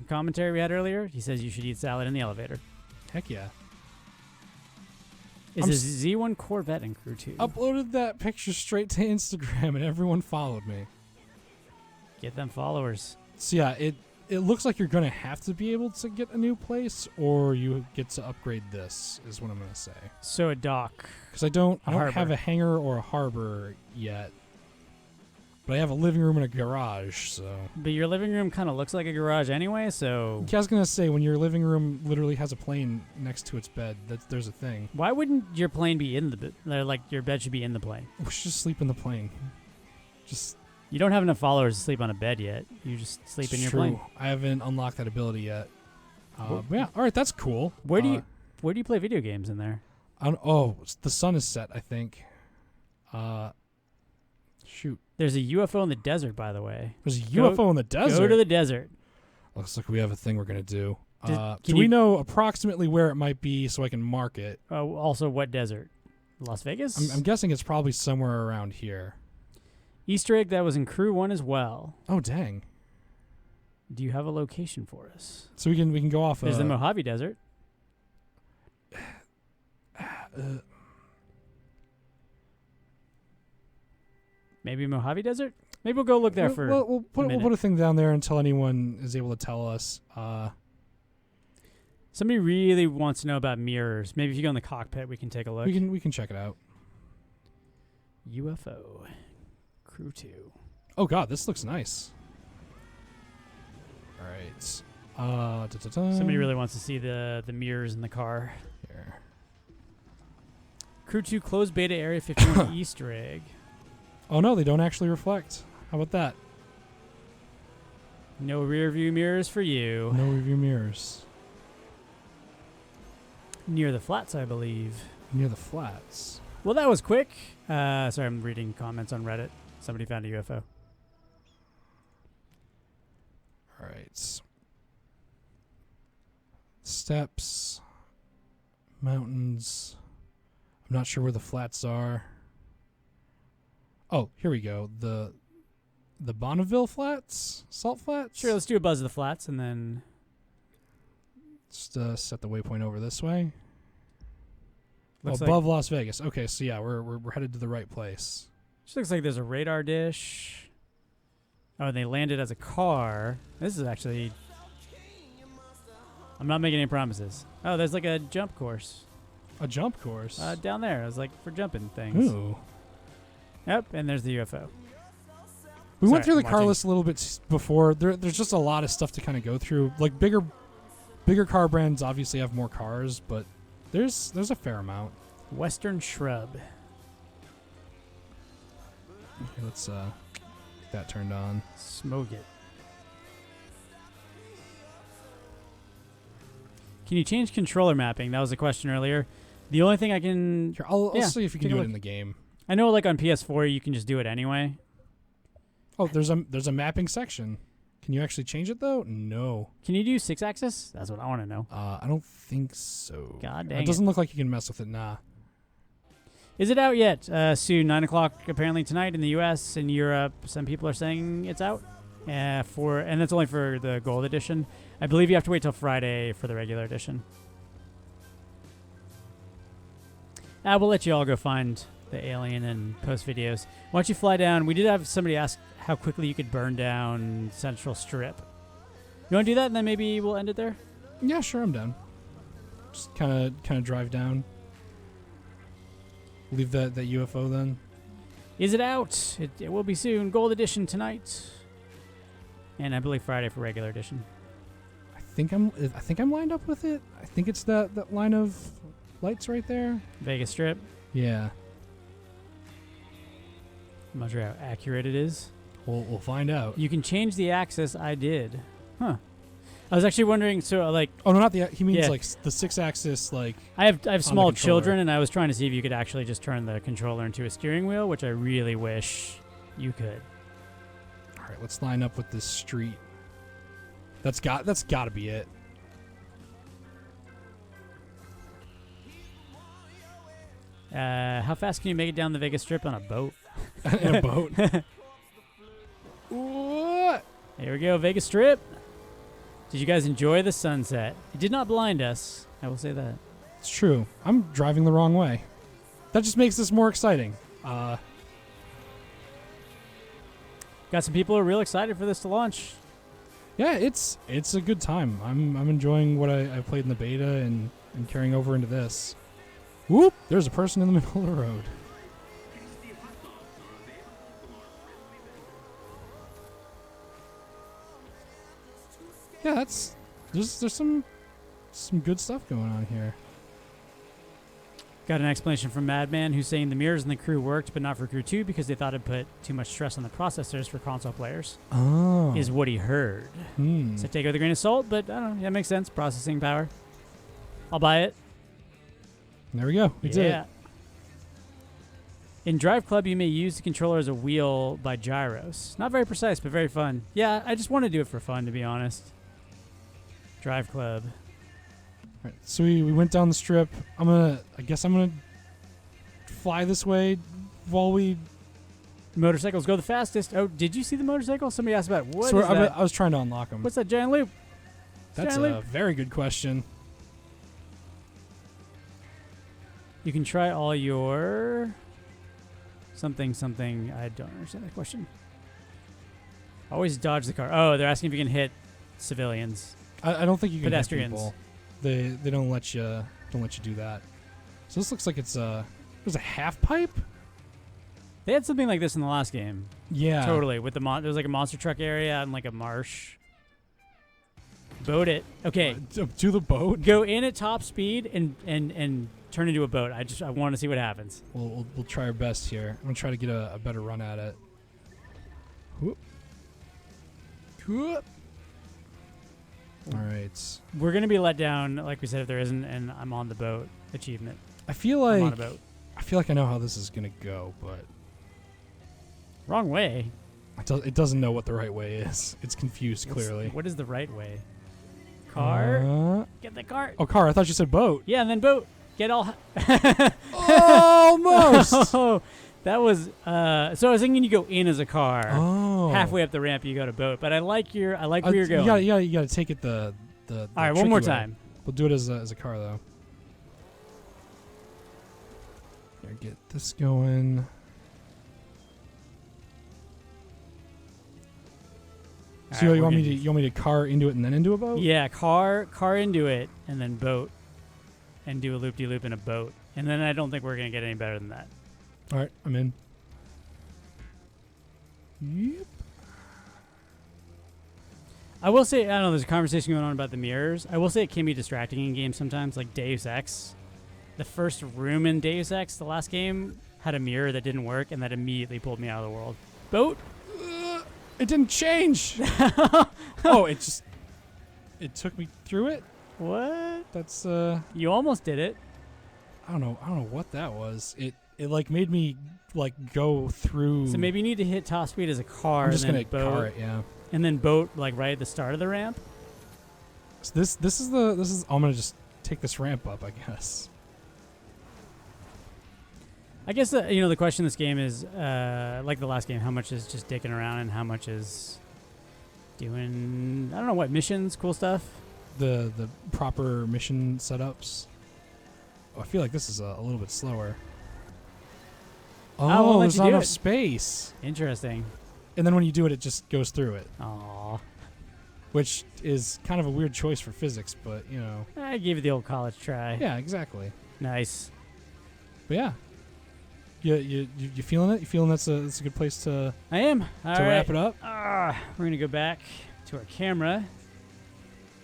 commentary we had earlier. He says you should eat salad in the elevator. Heck yeah. Is a Z1 Corvette in Crew 2. Uploaded that picture straight to Instagram and everyone followed me. Get them followers. So yeah, it looks like you're going to have to be able to get a new place or you get to upgrade this is what I'm going to say. So a dock. Because I don't have a hangar or a harbor yet. But I have a living room and a garage, so. But your living room kind of looks like a garage anyway, so. Yeah, I was gonna say when your living room literally has a plane next to its bed, there's a thing. Why wouldn't your plane be in the bed? Like your bed should be in the plane. We should just sleep in the plane. You don't have enough followers to sleep on a bed yet. You just sleep in your plane. I haven't unlocked that ability yet. Yeah, all right, that's cool. Where do you play video games in there? The sun is set, I think. Shoot. There's a UFO in the desert, by the way. There's a UFO in the desert? Go to the desert. Looks like we have a thing we're going to do. Do we know approximately where it might be so I can mark it? Also, what desert? Las Vegas? I'm guessing it's probably somewhere around here. Easter egg that was in Crew 1 as well. Oh, dang. Do you have a location for us? So we can go off. There's the Mojave Desert. Maybe Mojave Desert? Maybe we'll go look there for we'll put a thing down there until anyone is able to tell us. Somebody really wants to know about mirrors. Maybe if you go in the cockpit, we can take a look. We can check it out. UFO. Crew 2. Oh, God, this looks nice. All right. Somebody really wants to see the mirrors in the car. Here. Crew 2 closed beta area 51 Easter egg. Oh, no, they don't actually reflect. How about that? No rear view mirrors for you. No rear view mirrors. Near the flats, I believe. Near the flats. Well, that was quick. Sorry, I'm reading comments on Reddit. Somebody found a UFO. All right. Steps. Mountains. I'm not sure where the flats are. Oh, here we go. The Bonneville Flats? Salt Flats? Sure, let's do a buzz of the flats and then... Just set the waypoint over this way. Looks Above Las Vegas. Okay, so yeah, we're headed to the right place. Just looks like there's a radar dish. Oh, and they landed as a car. This is actually... I'm not making any promises. Oh, there's like a jump course. A jump course? Down there. It was like for jumping things. Ooh. Yep, and there's the UFO. We went through the car list a little bit before. There's just a lot of stuff to kind of go through. Like bigger car brands obviously have more cars, but there's a fair amount. Western Shrub. Okay, let's get that turned on. Smoke it. Can you change controller mapping? That was a question earlier. The only thing I can... Here, I'll see if you can do it in the game. I know like on PS4 you can just do it anyway. Oh, there's a mapping section. Can you actually change it though? No. Can you do 6-axis? That's what I want to know. I don't think so. God dang it. Doesn't look like you can mess with it, nah. Is it out yet? Soon, 9 o'clock apparently tonight in the US. In Europe, some people are saying it's out. And that's only for the Gold Edition. I believe you have to wait till Friday for the regular edition. We'll let you all go find the alien and post videos. Why don't you fly down? We did have somebody ask how quickly you could burn down Central Strip. You want to do that, and then maybe we'll end it there? Yeah, sure, I'm down. Just kind of drive down. Leave that UFO then. Is it out? It will be soon. Gold Edition tonight, and I believe Friday for regular edition. I think I'm lined up with it. I think it's that line of lights right there. Vegas Strip. Yeah. I'm not sure how accurate it is. We'll find out. You can change the axis. I did. Huh. I was actually wondering. So like. Oh no, not the. He means like the 6-axis. Like I have small children, and I was trying to see if you could actually just turn the controller into a steering wheel, which I really wish you could. All right, let's line up with this street. That's got to be it. How fast can you make it down the Vegas Strip on a boat? In a boat. What? Here we go, Vegas Strip. Did you guys enjoy the sunset? It did not blind us. I will say that. It's true. I'm driving the wrong way. That just makes this more exciting. Got some people who are real excited for this to launch. Yeah, it's a good time. I'm enjoying what I played in the beta and carrying over into this. Whoop! There's a person in the middle of the road. Yeah, there's some good stuff going on here. Got an explanation from Madman who's saying the mirrors in the crew worked, but not for crew 2 because they thought it put too much stress on the processors for console players. Oh. Is what he heard. So take it with a grain of salt, but I don't know. That makes sense. Processing power. I'll buy it. There we go. We did it. In Drive Club, you may use the controller as a wheel by gyros. Not very precise, but very fun. Yeah, I just want to do it for fun, to be honest. Drive Club. All right, so we went down the strip. I guess I'm gonna fly this way while we. Motorcycles go the fastest. Oh, did you see the motorcycle? Somebody asked about what is that? I was trying to unlock them. What's that giant loop? That's a very good question. You can try all your something. I don't understand that question. Always dodge the car. Oh, they're asking if you can hit civilians. I don't think you can pedestrians. Hit people. They don't let you do that. So this looks like there's a half pipe. They had something like this in the last game. Yeah, totally. With there was like a monster truck area and like a marsh. Boat it. Okay. To the boat. Go in at top speed and turn into a boat. I want to see what happens. We'll try our best here. I'm gonna try to get a better run at it. Whoop. Whoop. All right. We're gonna be let down, like we said, if there isn't, and I'm on the boat achievement. I feel like I'm on a boat. I feel like I know how this is gonna go, but wrong way. It doesn't know what the right way is. It's confused clearly. What is the right way? Car. Get the car. Oh, car. I thought you said boat. Yeah, and then boat. Get all. Almost. Oh, that was. So I was thinking you go in as a car. Oh. Halfway up the ramp, you go to boat. But I like where you're going. You gotta take it the all right, one more time. We'll do it as a car though. Here, get this going. So All right, you want me to car into it and then into a boat? Yeah, car into it and then boat, and do a loop-de-loop in a boat, and then I don't think we're gonna get any better than that. All right, I'm in. Yep. I will say, I don't know, there's a conversation going on about the mirrors. I will say it can be distracting in games sometimes, like Deus Ex. The first room in Deus Ex, the last game, had a mirror that didn't work, and that immediately pulled me out of the world. Boat? It didn't change. Oh, it took me through it? What? That's You almost did it. I don't know what that was. It like made me like go through. So maybe you need to hit top speed as a car. I'm just and then gonna boat, car it, yeah. And then boat like right at the start of the ramp. So this is I'm gonna just take this ramp up, I guess. I guess the question in this game is like the last game, how much is just dicking around and how much is doing I don't know what missions, cool stuff. The proper mission setups. Oh, I feel like this is a little bit slower. Oh, there's not enough space. Interesting. And then when you do it, it just goes through it. Aww. Which is kind of a weird choice for physics, but you know. I gave it the old college try. Yeah, exactly. Nice. But yeah. You feeling it? You feeling that's a good place to I am. to wrap it up? We're gonna go back to our camera.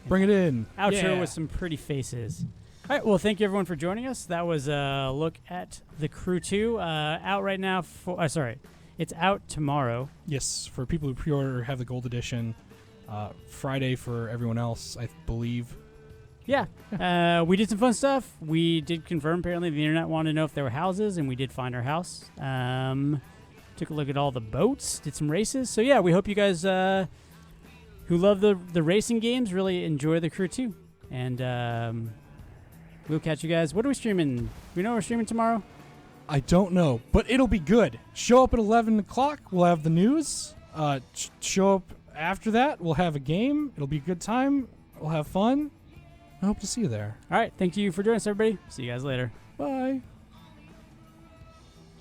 Bring it in. Outro with some pretty faces. All right. Well, thank you everyone for joining us. That was a look at The Crew 2. Out right now. It's out tomorrow. Yes, for people who pre-order, have the gold edition. Friday for everyone else, I believe. Yeah. We did some fun stuff. We did confirm, apparently, the internet wanted to know if there were houses, and we did find our house. Took a look at all the boats, did some races. So, yeah, we hope you guys who love the racing games really enjoy The Crew 2. And we'll catch you guys. What are we streaming? We know we're streaming tomorrow? I don't know, but it'll be good. Show up at 11 o'clock. We'll have the news. Show up after that. We'll have a game. It'll be a good time. We'll have fun. I hope to see you there. All right. Thank you for joining us, everybody. See you guys later. Bye.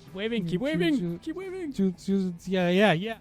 Keep waving. Keep waving. Keep waving. Yeah.